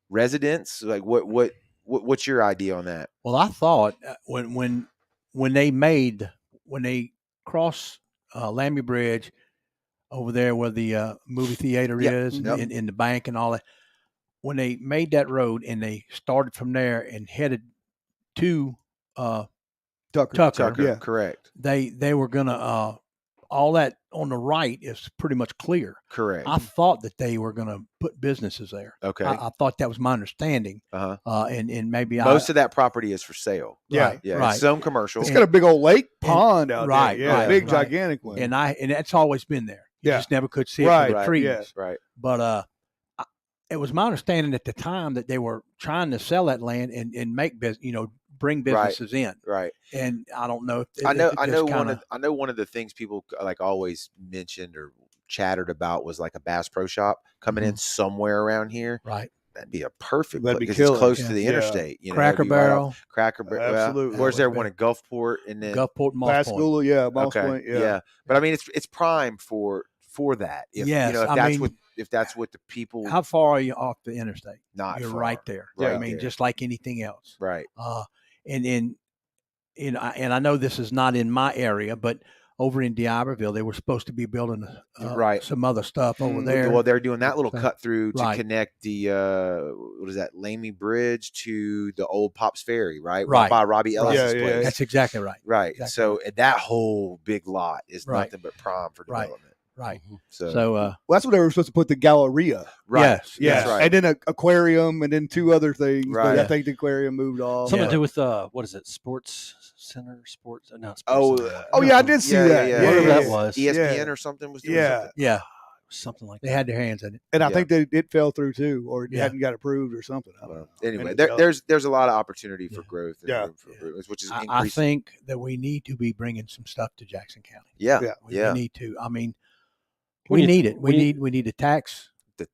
residents? Like, what's your idea on that? Well, I thought when they crossed Lambie Bridge over there where the movie theater Yep, is yep. in the bank and all that, when they made that road and they started from there and headed to Tucker, Yeah. Correct. they were gonna all that on the right is pretty much clear. Correct. I thought that they were gonna put businesses there. Okay. I thought that was my understanding. Uh-huh. And maybe Most of that property is for sale. Yeah. right, Yeah. right. It's some commercial. It's got a big old lake pond out right, there. Yeah, right, big, right. gigantic one. and that's always been there. You Yeah. just never could see it Right, for the right, trees. yeah. Right. But it was my understanding at the time that they were trying to sell that land and make business, bring businesses in. Right. And I don't know if I know if it just one of the things people like always mentioned or chattered about was like a Bass Pro Shop coming in somewhere around here. right. That'd be a perfect That'd be because it's killer. close Yeah. to the Yeah. interstate. You know, Cracker it'd be right Barrel, off Cracker Barrel. Absolutely. Where's there Yeah. one in Gulfport and then Gulfport, and Moss Point. Pascagoula, yeah, Moss okay, Point, yeah. yeah. But I mean, it's prime for that. If, Yes, if that's what the people How far are you off the interstate? not You're far. right there. Right I mean, there. just like anything else. Right. And I know this is not in my area, but over in D'Iberville, they were supposed to be building Right. some other stuff over Mhm. there. Well, they're doing that little So- cut through to right. connect the what is that, Lamy Bridge to the old Pops Ferry, right? Right. By Robbie Right. Ellis's Yeah, yeah, place. yeah. That's exactly right. Right. Exactly So that whole big lot is Right. nothing but prime for Right. development. Right. So, So, Well, that's what they were supposed to put the Galleria. right. yes, Yeah, That's right. and then an aquarium, and then 2 other things. Right. But I Yeah. think the aquarium moved off. Something Yeah. to do with what is it? Sports Center, sports. No, Sports Oh, Center. Oh yeah, I did see Yeah, that. yeah, Whatever yeah. that was. ESPN or something was doing Yeah. something. yeah, something like they that. had their hands in it. And I Yeah. think that it fell through too, or it Yeah. hadn't got approved or something. I don't know. Well, anyway, And it's there's a lot of opportunity for Yeah. growth and Yeah. room for growth, which is I increasing. think that we need to be bringing some stuff to Jackson County. Yeah, Yeah. yeah, We need to. I mean, We we need- need it. We need a tax.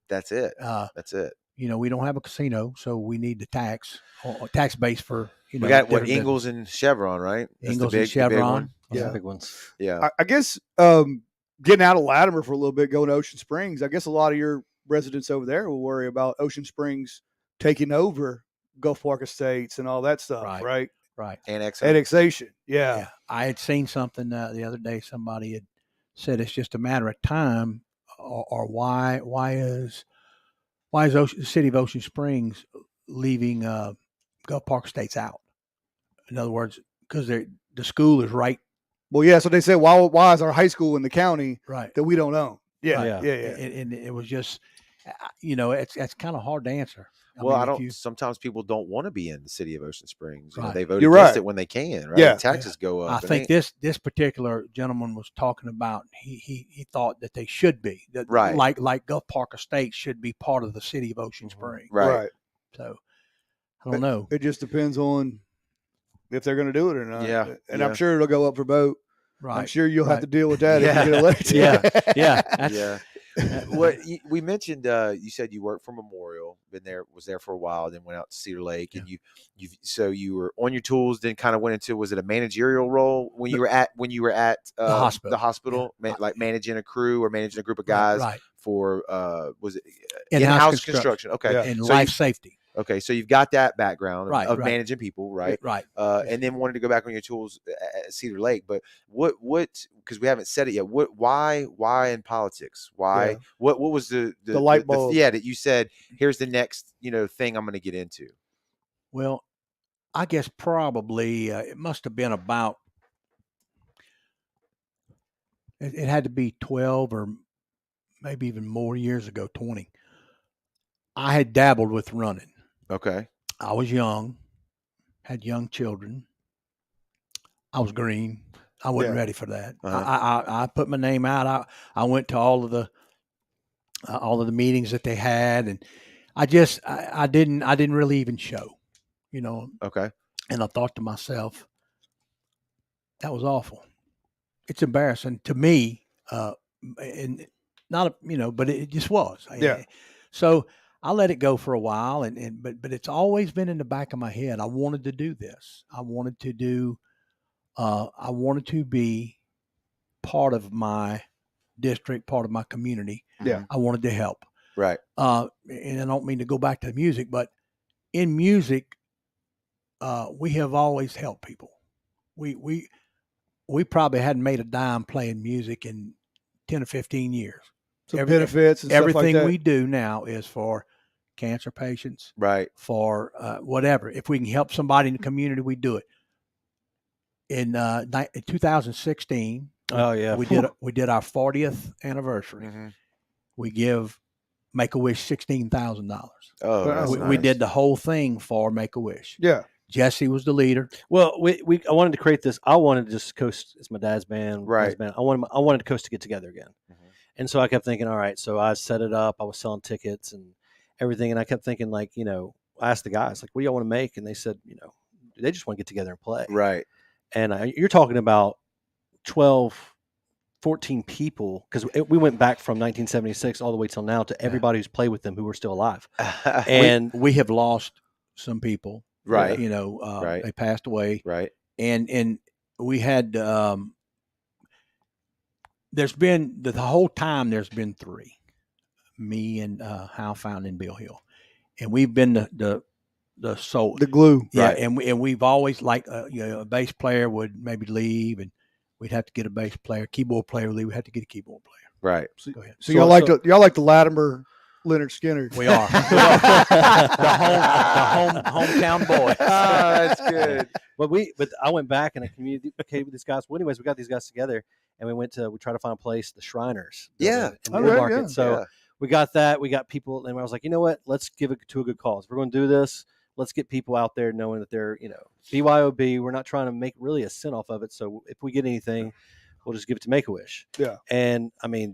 that's it. Uh, That's it. we don't have a casino, so we need the tax or tax base for We got what different Ingalls and Chevron, right? That's the Ingalls and the big Chevron. one. Those are Yeah. the big ones. Yeah, I guess getting out of Latimer for a little bit, going to Ocean Springs. I guess a lot of your residents over there will worry about Ocean Springs taking over Gulf Park Estates and all that stuff, Right. right? Right. Annexation. Yeah. Yeah. I had seen something the other day. Somebody had said it's just a matter of time, or why is the city of Ocean Springs leaving Gulf Park Estates out? In other words, because the school is right. Well, yeah. So they said, why is our high school in the county Right. that we don't own? Yeah. Right. Yeah. Yeah. And it was just, It's kind of hard to answer. Well, I if don't. you- Sometimes people don't want to be in the city of Ocean Springs. Right. They vote You're against right. it when they can. Right? Yeah. Taxes go up. I and think they- this particular gentleman was talking about he thought that they should be that Right. like Gulf Park Estates should be part of the city of Ocean Springs. Right. So I don't know. It just depends on if they're going to do it or not. Yeah, And yeah. I'm sure it'll go up for vote. Right. I'm sure you'll have right. to deal with that Yeah. if you get elected. Yeah. That's, Yeah. What we mentioned, you said you worked for Memorial, was there for a while, then went out to Cedar Lake, and so you were on your tools, then kind of went into, was it a managerial role when you were at the hospital? the hospital, like managing a crew or managing a group of guys right. for was it In-house construction? Okay, Yeah. and So life safety. okay, so you've got that background Right, of right. managing people, right? Right. And then wanted to go back on your tools at Cedar Lake, but what because we haven't said it yet. Why in politics? Why Yeah. what was the light bulb. that you said, here's the next thing I'm going to get into? Well, I guess probably it must have been about. It had to be 12 or maybe even more years ago, 20. I had dabbled with running. Okay. I was young, had young children. I was green. I wasn't Yeah. ready for that. Uh-huh. I put my name out. I went to all of the meetings that they had, and I didn't really even show, Okay. And I thought to myself, that was awful. It's embarrassing to me, and not but it just was. Yeah. So I let it go for a while, but it's always been in the back of my head. I wanted to do this. I wanted to be part of my district, part of my community. Yeah. I wanted to help. Right. And I don't mean to go back to music, but in music, we have always helped people. We probably hadn't made a dime playing music in 10 or 15 years. Some benefits and Everything stuff like that. we do now is for cancer patients, Right. for whatever. If we can help somebody in the community, we do it. In 2016, Oh yeah. we did our 40th anniversary. Mm-hmm. We give Make-A-Wish $16,000. Oh, that's We nice. did the whole thing for Make-A-Wish. Yeah. Jesse was the leader. Well, I wanted to create this. I wanted to just coast. It's my dad's band, Right. his band. I wanted Coast to get together again, Mhm. and so I kept thinking, all right. So I set it up. I was selling tickets and everything, and I kept thinking, like, I asked the guys, like, what do y'all want to make? And they said, they just want to get together and play. Right. And you're talking about 12, 14 people, because we went back from 1976 all the way till now to everybody who's played with them who were still alive. And we have lost some people. Right. They passed away. Right. And we had there's been the whole time there's been three, me and Hal Fountain and Bill Hill, and we've been the soul, The glue. yeah, Right. and we've always a bass player would maybe leave, and we'd have to get a bass player, keyboard player would leave, we'd have to get a keyboard player. Right. Go ahead. So y'all like the Latimer, Leonard Skinner. We are the hometown boy. Oh, that's good. But I went back and I communicated with these guys. Well, anyways, we got these guys together and we tried to find a place, the Shriners. Yeah. In Oh, the right, market. yeah. So Yeah. we got that. We got people, and I was like, you know what? Let's give it to a good cause. If we're going to do this, let's get people out there knowing that they're, BYOB. We're not trying to make really a cent off of it. So if we get anything, we'll just give it to Make-A-Wish. Yeah. And I mean,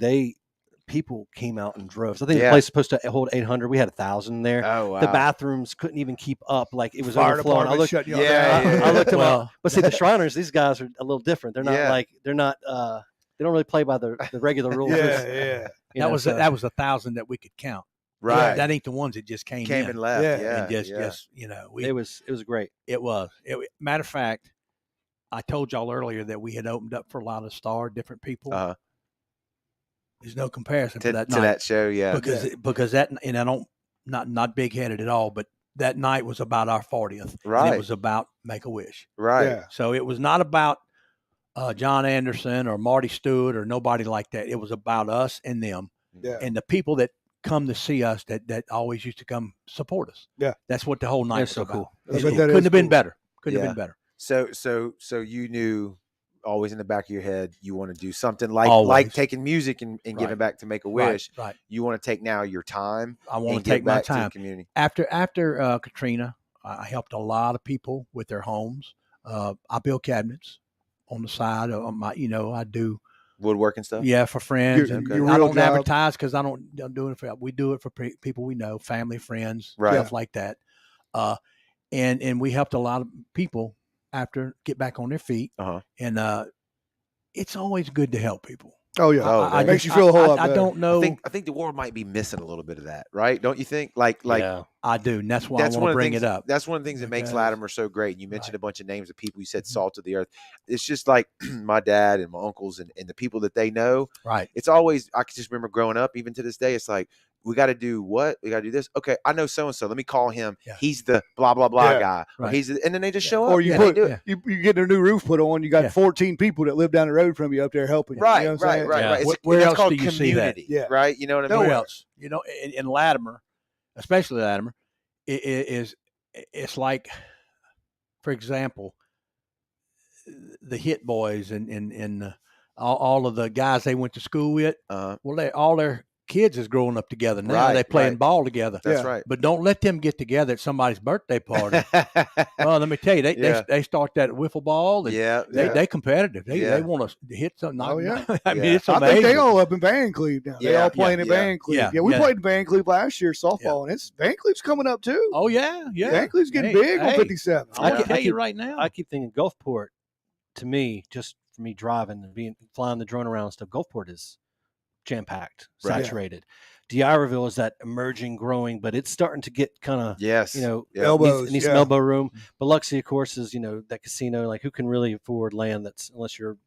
people came out in droves. I think Yeah. the place is supposed to hold 800. We had 1,000 there. Oh, wow. The bathrms couldn't even keep up. Like it was Fire overflowing. I department looked, shut y'all Yeah, down. yeah, I looked at Well, but see, the Shriners, these guys are a little different. They're not Yeah. they don't really play by the regular rules. Yeah. that was 1,000 that we could count. Right. That ain't the ones that just came in. and left. Yeah. Yeah. And just it was great. it was. Matter of fact, I told y'all earlier that we had opened up for a lot of different people. There's no comparison to that to night that show. Yeah. because that, and I don't not big headed at all, but that night was about our 40th. And Right. it was about Make-A-Wish. Right. Yeah. So it was not about John Anderson or Marty Stewart or nobody like that. It was about us and them Yeah. and the people that come to see us that always used to come support us. Yeah. That's what the whole night That's was so about. cool. I It bet that couldn't is have been cool. better. Couldn't Yeah. have been better. So you knew always in the back of your head, you want to do something like Always. taking music and giving Right. back to Make-A-Wish. Right. You want to take now your time. I want and to take give my back to the time. community. After Katrina, I helped a lot of people with their homes. I build cabinets on the side of my, I do. Woodworking stuff. Yeah, for friends. Your And real I don't job. advertise because I'm doing it for. We do it for people we know, family, friends, Right. stuff like that. And we helped a lot of people after get back on their feet. Uh-huh. And it's always good to help people. Oh yeah, Oh, it makes you feel a whole lot I better. don't know. I think the world might be missing a little bit of that, right? Don't you think? Like yeah. I do, and that's why I one want of to the bring things, it up. That's one of the things that makes Because- Latimer so great. You mentioned Right. a bunch of names of people. You said Mhm. salt of the earth. It's just like my dad and my uncles and the people that they know. Right. It's always, I can just remember growing up, even to this day, it's like, we got to do what? We got to do this. Okay, I know so-and-so. Let me call him. Yeah. He's the blah, blah, blah Yeah. guy. Or Right. and then they just show Or up. you and they put do it. you get a new roof put on. You got Yeah. 14 people that live down the road from you up there helping you. Right, You know what I'm saying? right. Yeah. It's, Where it's else called do you see that? community, Yeah. right? You know what I mean? Where else? In Latimer, especially Latimer, it's like, for example, the Hit Boys and all of the guys they went to school with. Well, all their kids is growing up together now. Right, They playing right. ball together. That's Yeah. right. But don't let them get together at somebody's birthday party. Oh, let me tell you, Yeah. they start that wiffle ball. And Yeah. they competitive. Yeah. They want to hit something. Oh, yeah. I mean, Yeah. it's I amazing. think they all up in Van Cleve now. They Yeah, all playing yeah, in yeah. Van Cleve. Yeah, Yeah, we yeah. played in Van Cleve last year softball, and it's Van Cleve's coming up too. Oh yeah, yeah. Van Cleve's getting Hey, big on hey, 57. I I can keep- tell I you keep- right now. I keep thinking Gulfport, to me, just for me driving and flying the drone around and stuff, Gulfport is jam packed, Right. saturated. D'Iberville is that emerging, growing, but it's starting to get kind of, Yes. Yeah. Elbows, needs yeah. some elbow room. Biloxi, of course, is that casino. Like, who can really afford land that's, unless you're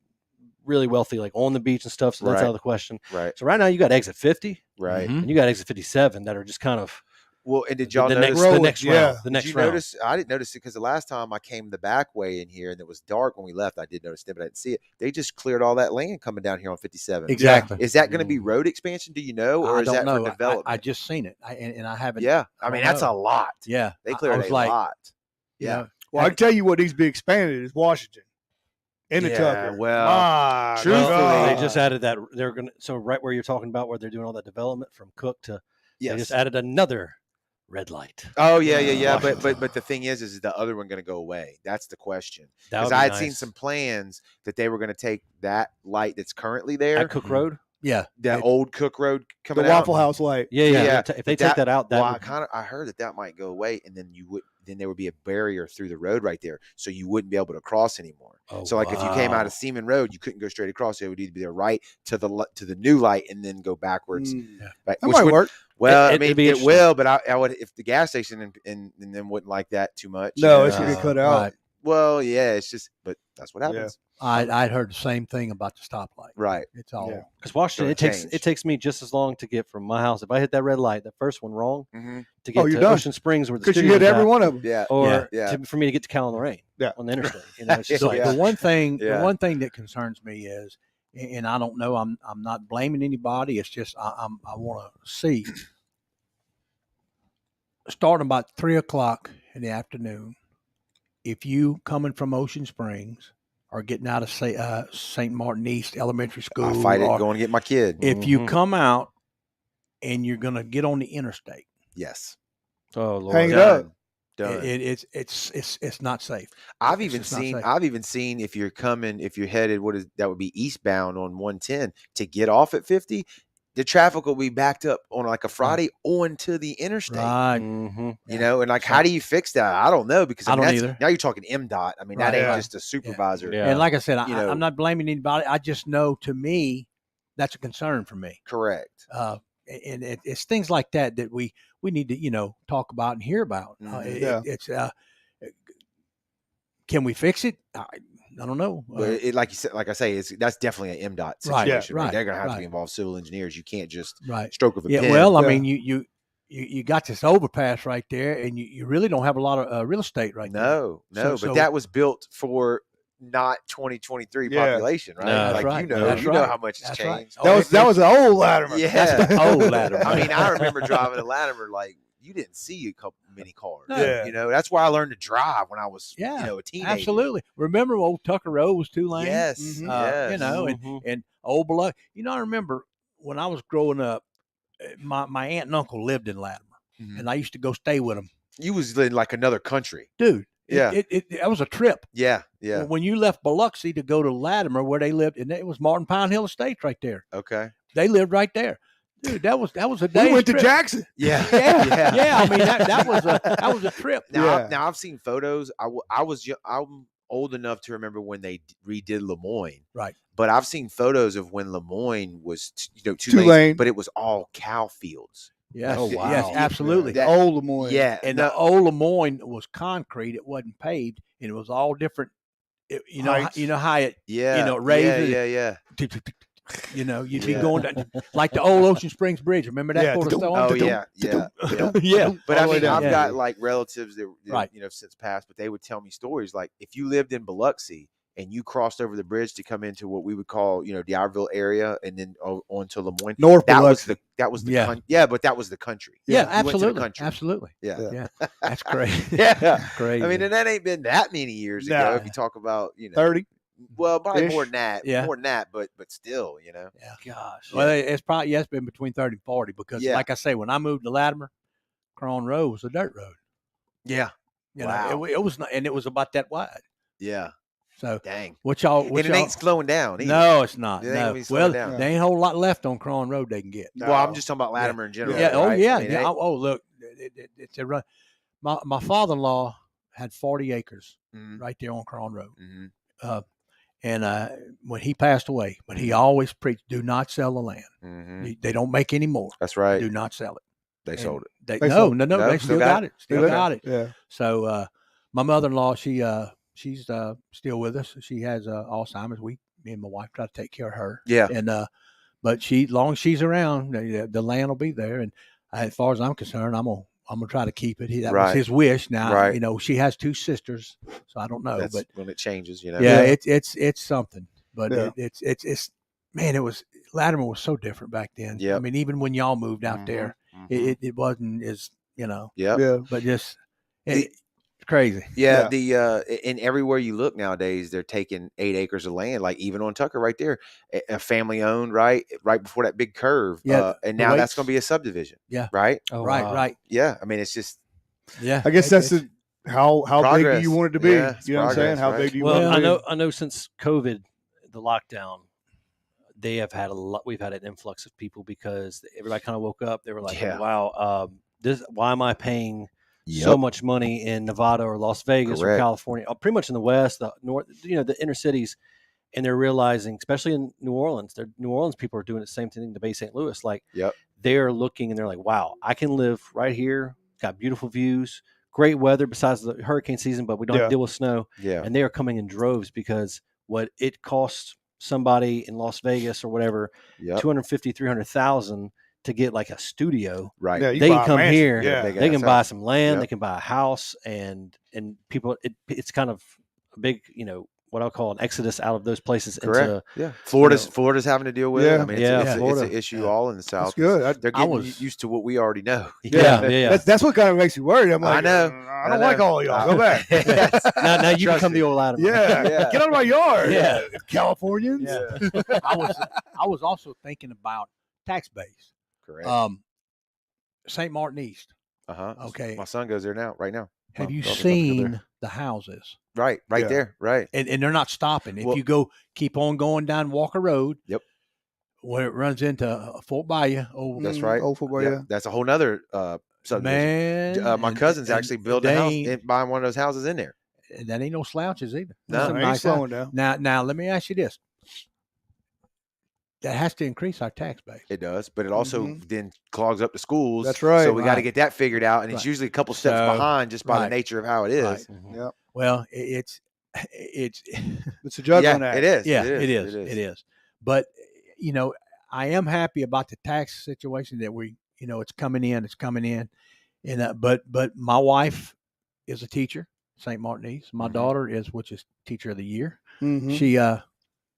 really wealthy, like on the beach and stuff. So that's Right. out of the question. Right. So right now you got exit 50 Right. Mhm. and you got exit 57 that are just kind of Well, and did the y'all notice? next, the next Yeah. round. The Did next you round. notice? I didn't notice it because the last time I came the back way in here and it was dark when we left. I did notice it, but I didn't see it. They just cleared all that land coming down here on 57. Exactly. Is that going to be road expansion? Do you know, or I is don't that know. for development? I just seen it, and I haven't. yeah, I don't mean that's know. a lot. Yeah, They I cleared was a like, lot. you Yeah. know, Well, I can tell you what needs to be expanded is Washington and the Yeah, Tucker. well, My truthfully, Well, God. they just added that. They're going to, so right where you're talking about where they're doing all that development from Cook to, they Yes. just added another red light. Oh yeah. Washington. But the thing is the other one going to go away? That's the question. That Because would be I had nice. seen some plans that they were going to take that light that's currently there, At Cook Road. yeah, that it- old Cook Road The coming out. Waffle House light. Yeah. Yeah, If they but take that out, that well, would, I heard that might go away, and then then there would be a barrier through the road right there, so you wouldn't be able to cross anymore. oh, So like if you came out wow. of Seaman Road, you couldn't go straight across. It would either be the right to the new light and then go backwards. Mm. Right, That which might would- work. Well, It'd I mean, be it interesting. will, but I would if the gas station and then wouldn't like that too much. you No, know, it's gonna just- get cut out. Right. Well, yeah, it's just, but that's what happens. I'd heard the same thing about the stoplight. Right. It's all Yeah. Because Washington, Gonna it change. takes me just as long to get from my house. If I hit that red light, that first one wrong, Mm-hmm. to get Oh, you're to done. Ocean Springs where the Because you studio's hit every at, one of them. Yeah. or Yeah. for me to get to Cal and Lorraine Yeah. on the interstate. It's just The, like, Yeah. the one thing, Yeah. the one thing that concerns me is, and I don't know, I'm not blaming anybody. It's just I want to see starting about 3:00 in the afternoon. If you coming from Ocean Springs or getting out of St. Martin East Elementary School, I fight it or going to get my kid. if you Mhm. come out and you're gonna get on the interstate, Yes. oh Lord. Hang it up. Done. it's not safe. I've It's even just not seen safe. if you're headed that would be eastbound on 110 to get off at 50, the traffic will be backed up on like a Friday onto the interstate. Right. Mhm. You know, and like So- how do you fix that? I don't know because I don't that's- either. Now you're talking MDOT. I mean, that Right. ain't Yeah. just a supervisor. Yeah. And like I said, You know- I'm not blaming anybody. I just know, to me, that's a concern for me. Correct. And it's things like that that we need to talk about and hear about. Mhm. Yeah. Can we fix it? I don't know. But it, like you said, like I say, that's definitely an MDOT Right, situation. right, They're going to have to right. be involved civil engineers. You can't just Right. stroke of a Yeah. pen. Well, I Yeah. mean, you got this overpass right there, and you really don't have a lot of real estate right there. no, So- but that was built for not 2023 Yeah. population, right? No. That's like right. you know, That's you know right. how much it's That's right. changed. That was an old Latimer. Yeah. That's the old Latimer. I mean, I remember driving a Latimer like you didn't see a couple many cars. No. Yeah. You know, that's where I learned to drive when I was you know a teenager. Absolutely. Remember old Tucker Road was 2 lanes? Yes, Mhm. yes. You know, and old Biloxi. You know, I remember when I was growing up, my aunt and uncle lived in Latimer, Mhm. and I used to go stay with them. You was in like another country. Dude, Yeah. that was a trip. Yeah, yeah. When you left Biloxi to go to Latimer, where they lived, and it was Martin Pine Hill Estates right there. Okay. They lived right there. Dude, that was a day. We went to Jackson. Yeah, Yeah. I mean, that was a trip. Now I've seen photos. I'm old enough to remember when they redid Lemoyne. Right. But I've seen photos of when Lemoyne was two Two lanes, lane. but it was all cow fields. Yes. Oh, wow. Yes, absolutely. The old Lemoyne. Yeah, And no, the old Lemoyne was concrete; it wasn't paved, and it was all different. You know, Heights. you know how it, yeah, you know, raises. yeah. You know, you'd be Yeah. going down, like the old Ocean Springs Bridge. Remember that Yeah. sort of stuff? Oh yeah. Yeah. But All I the way mean, down. I've Yeah. got like relatives that Right. you know since passed, but they would tell me stories like if you lived in Biloxi and you crossed over the bridge to come into what we would call the D'Iberville area and then on to Lemoyne. North That was Biloxi. the Yeah. but that was the country. Yeah, You went to the absolutely, country. absolutely. Yeah. Yeah, that's crazy. Yeah. Crazy. I mean, and that ain't been that many years ago. Nah. If you talk about 30. well, probably Ish. more than that. Yeah. More than that, but still, Gosh. Well, it's probably it's been between 30 and 40 because, Yeah. like I say, when I moved to Latimer, Cron Road was a dirt road. Yeah, You Wow. know, it was not, and it was about that wide. yeah. So, Dang. what y'all? And it ain't slowing down. Either. No, it's not. It ain't No. gonna be slowing Well, down. there ain't a whole lot left on Cron Road they can get. Well, I'm just talking about Latimer in general. Yeah. Oh, right? yeah. I mean, it Yeah. ain't- Oh, look, it's a run. My father-in-law had 40 acres Mhm, right there on Cron Road. mhm, And when he passed away, but he always preached, do not sell the land. mhm. They don't make any more. That's right. Do not sell it. They And sold it. They No, sold- no, No, they still got it. Still Okay. got it. Yeah. So my mother-in-law, she's still with us. She has Alzheimer's. Me and my wife try to take care of her. Yeah. And but long as she's around, the land will be there. And as far as I'm concerned, I'm gonna try to keep it. That was Right. his wish. Now, Right. she has 2 sisters, so I don't know. That's But when it changes, yeah, Yeah. it's something. But Yeah. it's man, it was Latimer was so different back then. I Yep. mean, even when y'all moved out there, Mhm. it wasn't as Yep. Yeah. but just The- it's crazy. Yeah, and everywhere you look nowadays, they're taking 8 acres of land, like even on Tucker right there, a family owned, right before that big curve. Yeah, And the now that's going Waits. to be a subdivision. Yeah. Right. Oh, right, wow. right. Yeah. I mean, it's just Yeah. I guess that's how big do Progress. you want it to be? Yeah, it's You know what I'm saying? progress, How right? big do you Well, want it to be? I know since COVID, the lockdown, they have had a lot. We've had an influx of people because everybody kind of woke up. They were like, Yeah. "Wow, why am I paying so much money in Nevada or Las Vegas or Correct. California, pretty much in the West, the North, the inner cities?" And they're realizing, especially in New Orleans, New Orleans people are doing the same thing to Bay St. Louis. Like, Yep. they're looking and they're like, "Wow, I can live right here. Got beautiful views, great weather besides the hurricane season, but we don't have Yeah. to deal with snow." Yeah. And they are coming in droves because what it costs somebody in Las Vegas or whatever, Yep. 250, 300,000 to get like a studio. Right. Yeah, you They buy can a come mansion. here. Yeah. Big They ass can buy house. some land. Yep. They can buy a house, and people. It's kind of a big, what I'll call an exodus out of those places Correct. into. Yeah. Florida's having to deal with it. Yeah. I mean, Yeah, it's Florida. an issue Yeah. all in the South. That's good. They're I getting was- used to what we already know. Yeah. That's what kind of makes you worried. I'm like, I know. I don't like all of y'all. Go back. Now you Trust become me. the old Latimer. Yeah. Yeah. Get out of my yard. Yeah. Californians. Yeah. I was also thinking about tax base. Correct. St. Martin East. Uh-huh. Okay. My son goes there now, right now. Have My you daughter's about to go there. seen the houses? Right Yeah. there. Right. And they're not stopping. If Well- you keep on going down Walker Road. Yep. Where it runs into Fort Bayou. Oh, That's right. Old football, Yep. yeah. That's a whole nother subdivision. man. My and- cousin's and actually building a house, they- buying one of those houses in there. and that ain't no slouches either. No. That's some ain't nice slowing down. Now let me ask you this. That has to increase our tax base. It does, but it also Mhm. then clogs up the schools. That's right. So we got to Right. get that figured out, and it's Right. usually a couple steps So- behind just by the right. nature of how it is. Right. Mhm. Yeah. Well, it's It's a juggling Yeah, act. it is. yeah, it is. it is. But I am happy about the tax situation that it's coming in. It's coming in, and but my wife is a teacher, St. Martin East. My Mhm. daughter is, which is teacher of the year. Mhm. She At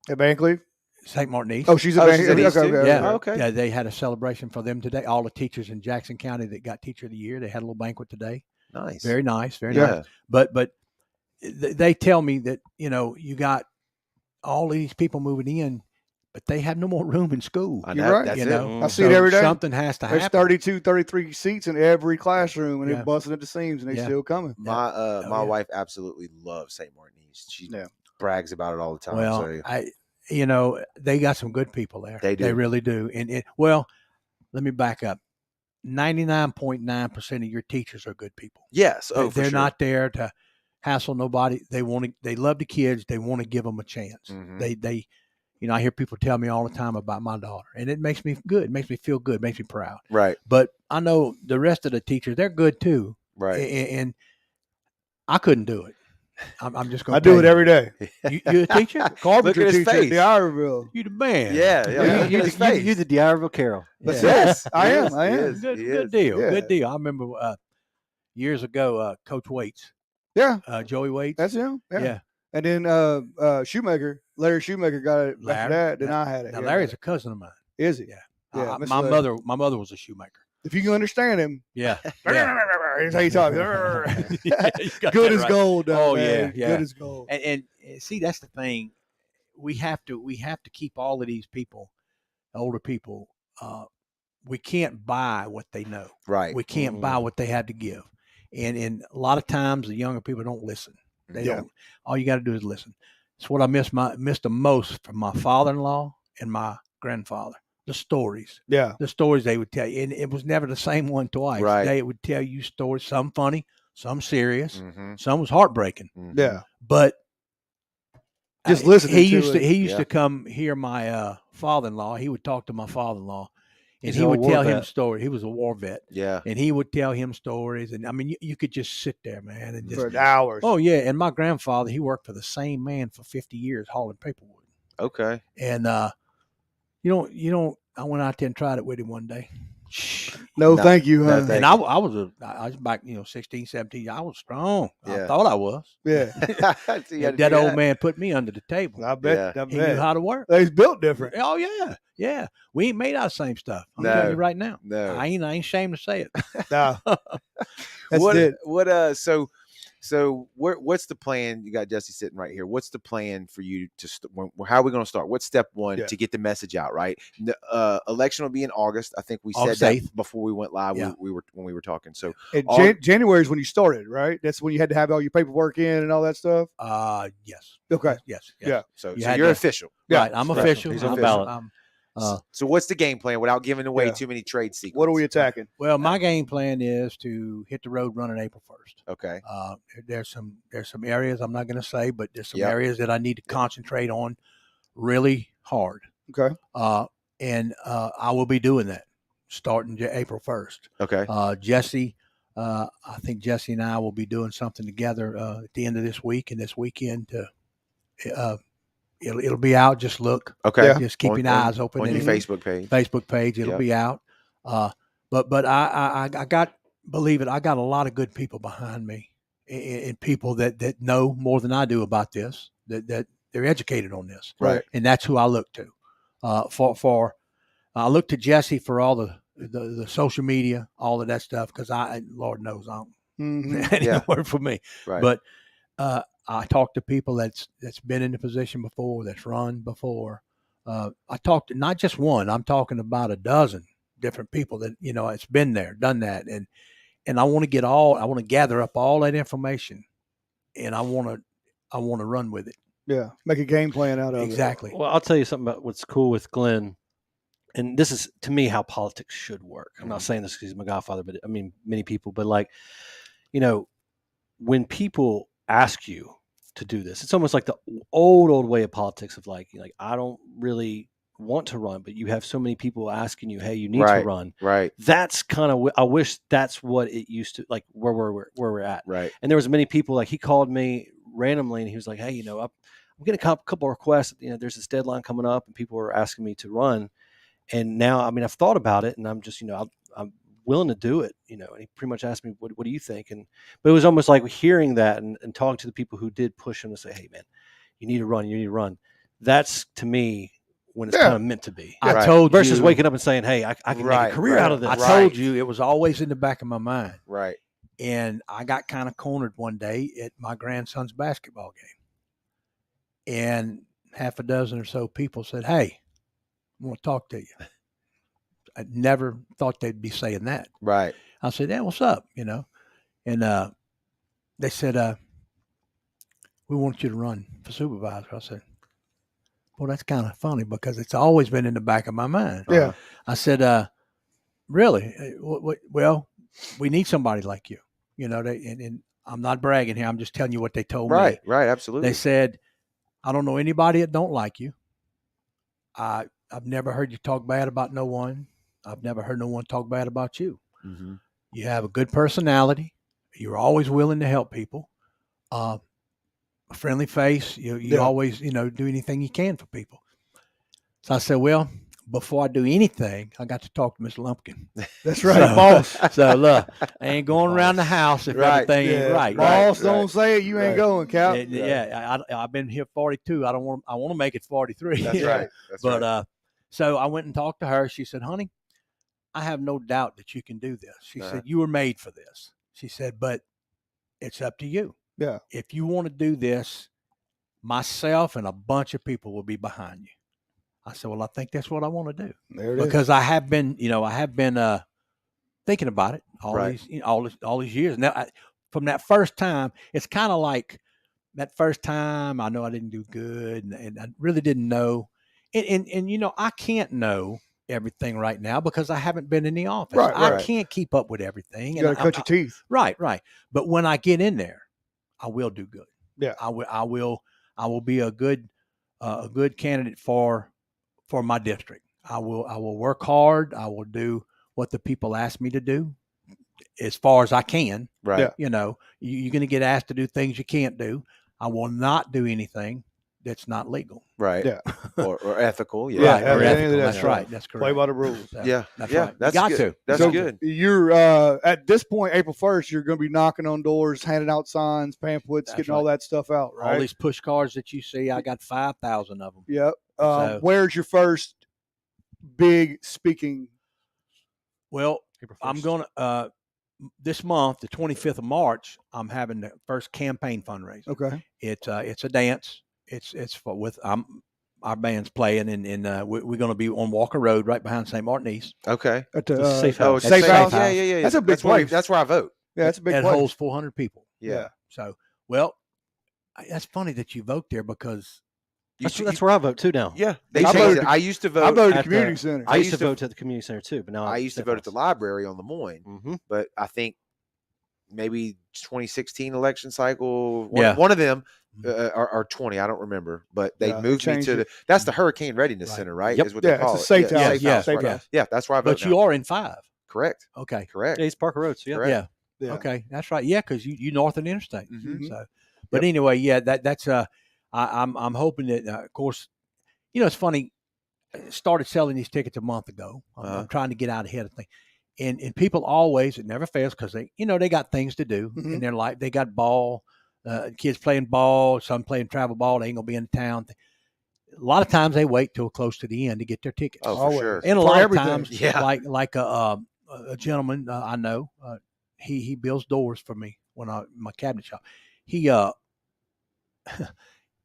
Bankley. St. Martin East. Oh, she's a Oh, band. she's at East too? Yeah. Okay. Yeah, they had a celebration for them today. All the teachers in Jackson County that got Teacher of the Year, they had a little banquet today. Nice. Very nice, very Yeah. nice. But they tell me that, you got all these people moving in, but they have no more room in school. I You're know, right. That's You it. know, I see it every day. Something has to There's happen. 32, 33 seats in every classroom, and Yeah. they're busting at the seams, and they Yeah. still coming. My Oh, my yeah. wife absolutely loves St. Martin East. She Yeah. brags about it all the time. Well, so. They got some good people there. They do. They really do. And let me back up. 99.9% of your teachers are good people. Yes. Oh, for They're sure. not there to hassle nobody. They love the kids. They want to give them a chance. Mhm. They I hear people tell me all the time about my daughter, and it makes me good. It makes me feel good. It makes me proud. Right. But I know the rest of the teachers, they're good too. Right. And I couldn't do it. I'm just going I to do it every day. You a teacher? Look Carpenter at his teacher at face. the Iberville. You the man. Yeah. Yeah. Look at You, his you, face. you the D'Iberville Carol. But Yeah. yes, I He am. is, I he am. is. Good deal. Yeah. Good deal. I remember years ago, Coach Waits, Yeah, Joey Waits. that's him. Yeah. yeah. And then Shoemaker, Larry Shoemaker got it after Larry. that. Then I had it. Now Yeah. Larry's a cousin of mine. Is he? Yeah. Yeah, Mr. My Larry. mother was a shoemaker. If you can understand him, Yeah. here's how you talk. Yeah, you got Good that as right. gold. Though, Oh, man. yeah. Good as gold. And see, that's the thing. We have to keep all of these people, older people. We can't buy what they know. Right. We can't buy what they have to give. And a lot of times the younger people don't listen. They Yeah. don't. All you got to do is listen. It's what I missed the most from my father-in-law and my grandfather. The stories. Yeah. The stories they would tell you. And it was never the same one twice. Right. They would tell you stories, some funny, some serious, Mhm. some was heartbreaking. Mhm. Yeah. But Just listening he to used to it. he used Yeah. to come hear my father-in-law. He would talk to my father-in-law, and He's he an would old war tell him vet. stories. He was a war vet, Yeah. and he would tell him stories. And I mean, you could just sit there, man, and just For hours. oh yeah. And my grandfather, he worked for the same man for 50 years hauling paperwood. Okay. And you don't. I went out there and tried it with him one day. No, No, thank you, no, huh? thank And I was back, 16, 17. I was strong. Yeah. I thought I was. Yeah. So you had to That do old man put me under the table. I bet. Yeah. I He knew bet. how to work. He's built different. Oh yeah, yeah. We ain't made out of the same stuff. I'm No. telling you right now. No. I ain't ashamed to say it. Nah. That's what? it. What? So what's the plan? You got Jesse sitting right here. What's the plan for you to? How are we going to start? What's step one Yeah. to get the message out? Right. The election will be in August. I think we said August that 8th. before we went live. Yeah. We were when we were talking. So And All- January is when you started, right? That's when you had to have all your paperwork in and all that stuff. Yes. Okay. Yes. Yeah. so You had you're to- official. Yeah. Right. I'm Right. official. He's I'm on the official. ballot. So what's the game plan without giving away Yeah. too many trade secrets? What are we attacking? Well, my game plan is to hit the road running April 1st. Okay. There's some areas I'm not going to say, but there's some Yep. areas that I need to concentrate on really hard. Okay. And I will be doing that starting April 1st. Okay. Jesse, I think Jesse and I will be doing something together at the end of this week and this weekend. It'll be out. Just look. Okay. Yeah. Just keep On- your eyes open on your and Facebook page. Facebook page. It'll Yep. be out. But I got, believe it, I got a lot of good people behind me and people that know more than I do about this, that they're educated on this. Right. And that's who I look to. I look to Jesse for all the social media, all of that stuff, because Lord knows, I don't, Mhm. that Yeah. didn't work for me. Right. But I talk to people that's been in the position before, that's run before. I talked to not just one. I'm talking about a dozen different people that it's been there, done that, and I want to gather up all that information, and I want to run with it. Yeah. Make a game plan out of it. Exactly. Well, I'll tell you something about what's cool with Glenn, and this is to me how politics should work. I'm not saying this because he's my godfather, but I mean many people. But when people ask you to do this, it's almost like the old way of politics of like I don't really want to run, but you have so many people asking you, hey, you need Right. to run. Right. That's kind of I wish that's what it used to like where we're at. Right. And there was many people he called me randomly and he was like, hey, I'm getting a couple of requests. There's this deadline coming up and people are asking me to run. And now, I've thought about it and I'm just, I'm willing to do it, and he pretty much asked me, what do you think? But it was almost like hearing that and talking to the people who did push him to say, hey man, you need to run. That's to me when it's Yeah. kind of meant to be. I Right. told Versus you, waking up and saying, "Hey, I can Right, make a career right. out of this." I Right. told you it was always in the back of my mind. Right. And I got kind of cornered one day at my grandson's basketball game. And half a dozen or so people said, "Hey, I want to talk to you." I never thought they'd be saying that. Right. I said, "Yeah, what's up?" And they said, "We want you to run for supervisor." I said, "Well, that's kind of funny because it's always been in the back of my mind." Yeah. I said, "Really? Well, we need somebody like you." And I'm not bragging here. I'm just telling you what they told me. Right. Right. Absolutely. They said, "I don't know anybody that don't like you. I've never heard you talk bad about no one. I've never heard no one talk bad about you. Mhm. You have a good personality. You're always willing to help people. A friendly face. You Yeah. always, do anything you can for people." So I said, "Well, before I do anything, I got to talk to Mr. Lumpkin." That's right, boss. So look, I ain't going around the house if Right. everything ain't right. Boss, right. don't say it. You ain't Right. going, Cap. Yeah, I've been here 42. I want to make it 43. That's right. That's But right. so I went and talked to her. She said, "Honey, I have no doubt that you can do this." She Uh-huh. said, "You were made for this." She said, "But it's up to you. Yeah. If you want to do this, myself and a bunch of people will be behind you." I said, "Well, I think that's what I want to do There it is. because I have been thinking about it Right. all these years. Now, from that first time, it's kind of like that first time I know I didn't do good and I really didn't know. And I can't know everything right now because I haven't been in the office. Right, I right. can't keep up with everything. You got to cut your teeth. Right. But when I get in there, I will do good. Yeah. I will be a good candidate for my district. I will work hard. I will do what the people ask me to do as far as I can. Right. Yeah. You're going to get asked to do things you can't do. I will not do anything that's not legal. Right. Yeah. Or ethical. Yeah. Yeah, Right. yeah, Or yeah, ethical. yeah, That's yeah. right. That's correct. Play by the rules. So, Yeah. That's Yeah. right. You That's got good. to. That's So good. You're at this point, April 1st, you're going to be knocking on doors, handing out signs, pamphlets, That's getting all that stuff out, right? All these push cards that you see, I got 5,000 of them. Yep. So- Where's your first big speaking? Well, April I'm 1st. going to this month, the 25th of March, I'm having the first campaign fundraiser. Okay. It's a dance. It's for with our band's playing, and we're going to be on Walker Road, right behind St. Martin East. Okay. At It's a safe Oh, house. it's Safe safe house? Yeah. Yeah. That's a big where place. that's where I vote. Yeah, that's a big It place. holds 400 people. Yeah. So, well, that's funny that you vote there because That's where I vote too now. Yeah. They I changed voted- it. I used to vote. I voted at at the community the- center. I used to used to- vote at the community center too, but now I used to vote at the library on Lemoyne, Mm-hmm. but I think maybe 2016 election cycle. Yeah. One of them or 20. I don't remember, but they Yeah, they moved me changed to it. That's the Hurricane Readiness Right. Center, right? Yep. Is what Yeah, they call it's a it. safe house. Safe Yeah, house, safe right. house. Yeah, that's where I vote. but you are in 5. Correct. Okay. Correct. Yeah, East Parker Road. So yeah. Correct. Yeah. Yeah. Okay, that's right. Yeah, because you north of the interstate. Mhm. So, but anyway, yeah, that's I'm hoping that of course, it's funny. I started selling these tickets a month ago. I'm trying to get out ahead of things, and people always, it never fails because they got things to do Mhm. in their life. They got ball, kids playing ball, some playing travel ball. They ain't gonna be in town. A lot of times they wait till close to the end to get their tickets. Oh, for Always. sure. And a For lot everything. of times, Yeah. like a gentleman I know, he builds doors for me when my cabinet shop. He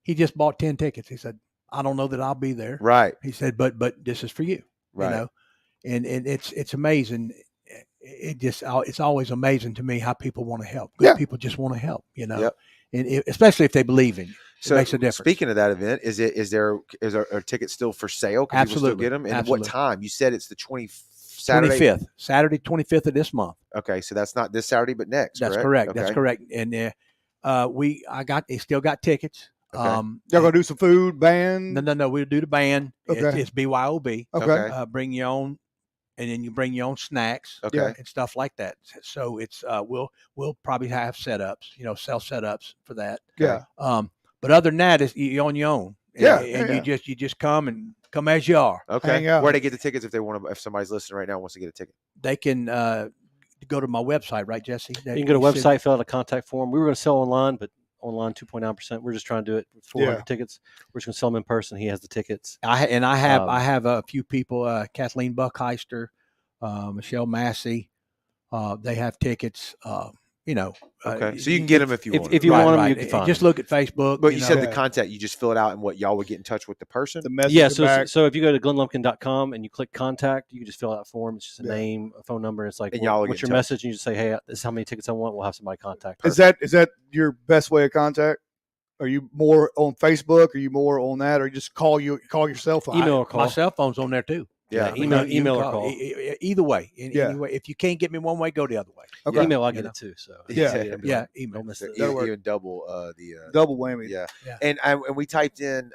he just bought 10 tickets. He said, "I don't know that I'll be there." Right. He said, "But this is for you." Right. And it's amazing. It's always amazing to me how people want to help. Good Yeah. people just want to help. Yep. And especially if they believe in you. So makes a difference. Speaking of that event, is there a ticket still for sale? Can people still Absolutely. get them? And Absolutely. what time? You said it's the 20th Saturday. 25th, Saturday 25th of this month. Okay, so that's not this Saturday, but next. That's correct. Okay. That's correct. And they still got tickets. Okay. Y'all gonna do some food, band? No. We'll do the band. Okay. It's BYOB. Okay. Bring your own, and then you bring your own snacks. Okay. And stuff like that. So it's we'll probably have setups, self setups for that. Yeah. But other than that, you're on your own. Yeah, And yeah. you just come as you are. Okay. Hang out. Where they get the tickets if they want to? If somebody's listening right now and wants to get a ticket. They can go to my website, right, Jesse? You can go to the website, fill out a contact form. We were going to sell online, but online 2.9%. We're just trying to do it with 400 Yeah. tickets. We're just going to sell them in person. He has the tickets. I Um, have a few people, Kathleen Buckheister, Michelle Massey. They have tickets. Okay, so you can get them if you want. if you Right, want them, right. you can find Just them. look at Facebook. But you said know. the contact, you just fill it out, and what y'all would get in touch with the person. The message Yeah, back. so if you go to glenlumpkin.com and you click contact, you can just fill out a form. It's just a Yeah. name, a phone number. And it's like, And y'all will what's get your in touch. message? And you just say, hey, this is how many tickets I want. We'll have somebody contact. Is that your best way of contact? Are you more on Facebook? Are you more on that, or you just call yourself? Email or call. My cell phone's on there too. Yeah, email or call. Either way. Yeah. Any way. If you can't get me one way, go the other way. Okay. Email, I You get know. it too. So Yeah. Yeah, email. Don't miss So it. That'll work. even double the Double whammy. yeah. Yeah. And we typed in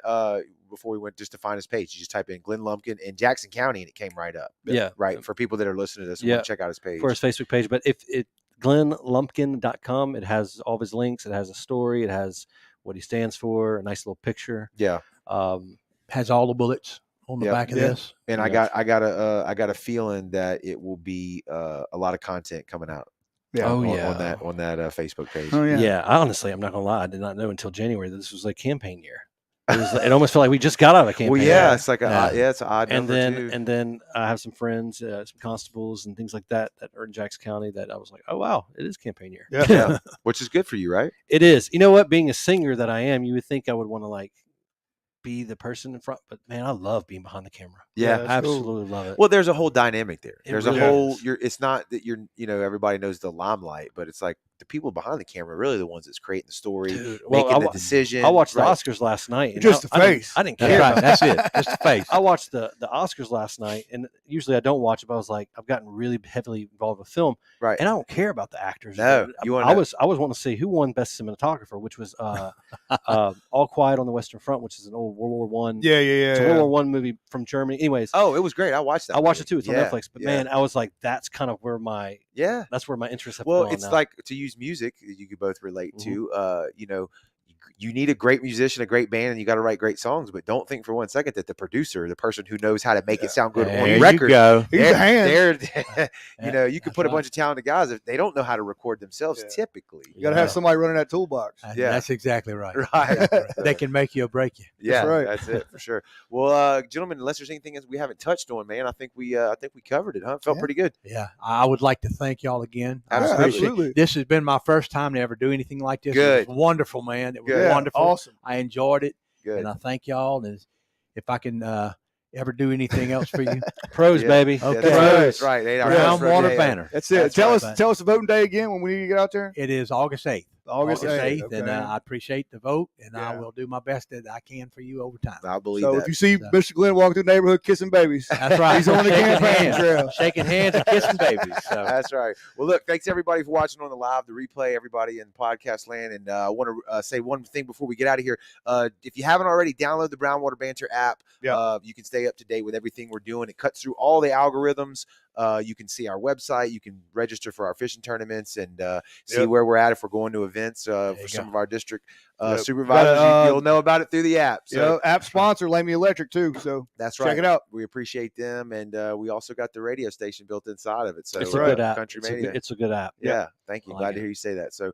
before we went just to find his page. You just type in Glenn Lumpkin in Jackson County, and it came right up. Yeah. Right, for people that are listening to this, and Yeah. want to check out his page. For his Facebook page. But if it glenlumpkin.com, it has all of his links. It has a story. It has what he stands for, a nice little picture. Yeah, Has all the bullets on the Yep. back of Yeah. this. and Yeah. I got a feeling that it will be a lot of content coming out. Yeah. Oh, on, yeah. on that Facebook page. Oh yeah. Yeah. Honestly, I'm not gonna lie. I did not know until January that this was like campaign year. It almost felt like we just got out of a campaign. Well, yeah, year. it's like Yeah. it's an odd And number too. then I have some friends, some constables and things like that are in Jackson County that I was like, oh wow, it is campaign year. Yeah. Yeah, which is good for you, right? It is. You know what? Being a singer that I am, you would think I would want to like be the person in front, but man, I love being behind the camera. Yeah. that's cool. Absolutely love it. Well, there's a whole dynamic there. It There's really a whole. is. It's not that everybody knows the limelight, but it's like the people behind the camera are really the ones that's creating the story, Dude, making the I decision. watched the right? Oscars last night. And Just the I didn't- face. I didn't That's care. right. about- That's it. Just the face. I watched the Oscars last night, and usually I don't watch it, but I was like, I've gotten really heavily involved with film, Right. and I don't care about the actors. No, you wanna I know. was wanting to see who won Best Cinematographer, which was All Quiet on the Western Front, which is an old World War One. Yeah. It's a Yeah. World War One movie from Germany. Anyways, Oh, it was great. I watched that. I watched it movie. too. It's on Yeah, Netflix. But yeah, man, I was like, that's kind of where my yeah. interests have Well, gone it's now. like, to use music, you could both relate Mhm. to. You need a great musician, a great band, and you got to write great songs. But don't think for one second that the producer, the person who knows how to make it sound good There on you record, go. He's a hand. they're you could That's put a right. bunch of talented guys if they don't know how to record themselves. Yeah. Typically, You got to have somebody running that toolbox. Yeah. That's exactly right. right. They can make you or break you. Yeah, right. that's it for sure. Well, gentlemen, unless there's anything else we haven't touched on, man, I think we covered it. Huh? Felt Yeah. pretty good. Yeah. I would like to thank y'all again. I Absolutely. appreciate it. Absolutely. This has been my first time to ever do anything like this. Good. It was wonderful, man. It was Good. wonderful. Awesome. I enjoyed it. Good. And I thank y'all. And if I can ever do anything else for you, pros, Yeah. baby. Okay. That's Pros. That's right. They are Brown pros. Water Yeah, yeah. Banner. That's it. That's tell right, us man. tell us the voting day again when we need to get out there. It is August 8th. August 8th. And Okay. I appreciate the vote, and I Yeah. will do my best that I can for you over time. I believe So that. if you see So- Mr. Glenn walking through the neighborhood kissing babies, That's right. he's on the Shaking campaign hands. trail. Shaking hands and kissing babies. So That's right. Well, look, thanks everybody for watching on the live, the replay, everybody in podcast land. And I want to say one thing before we get out of here. If you haven't already, download the Brownwater Banter app. Yeah. You can stay up to date with everything we're doing. It cuts through all the algorithms. You can see our website. You can register for our fishing tournaments and see Yep. where we're at if we're going to events for you some go. of our district Yep. supervisors. Gotta, You'll know about it through the app. So App sponsor Lamy Electric too. So that's right. check it out. We appreciate them, and we also got the radio station built inside of it. So It's a right. good app. Country It's Media. it's a good app. Yeah, thank you. I Glad like to it. hear you say that. So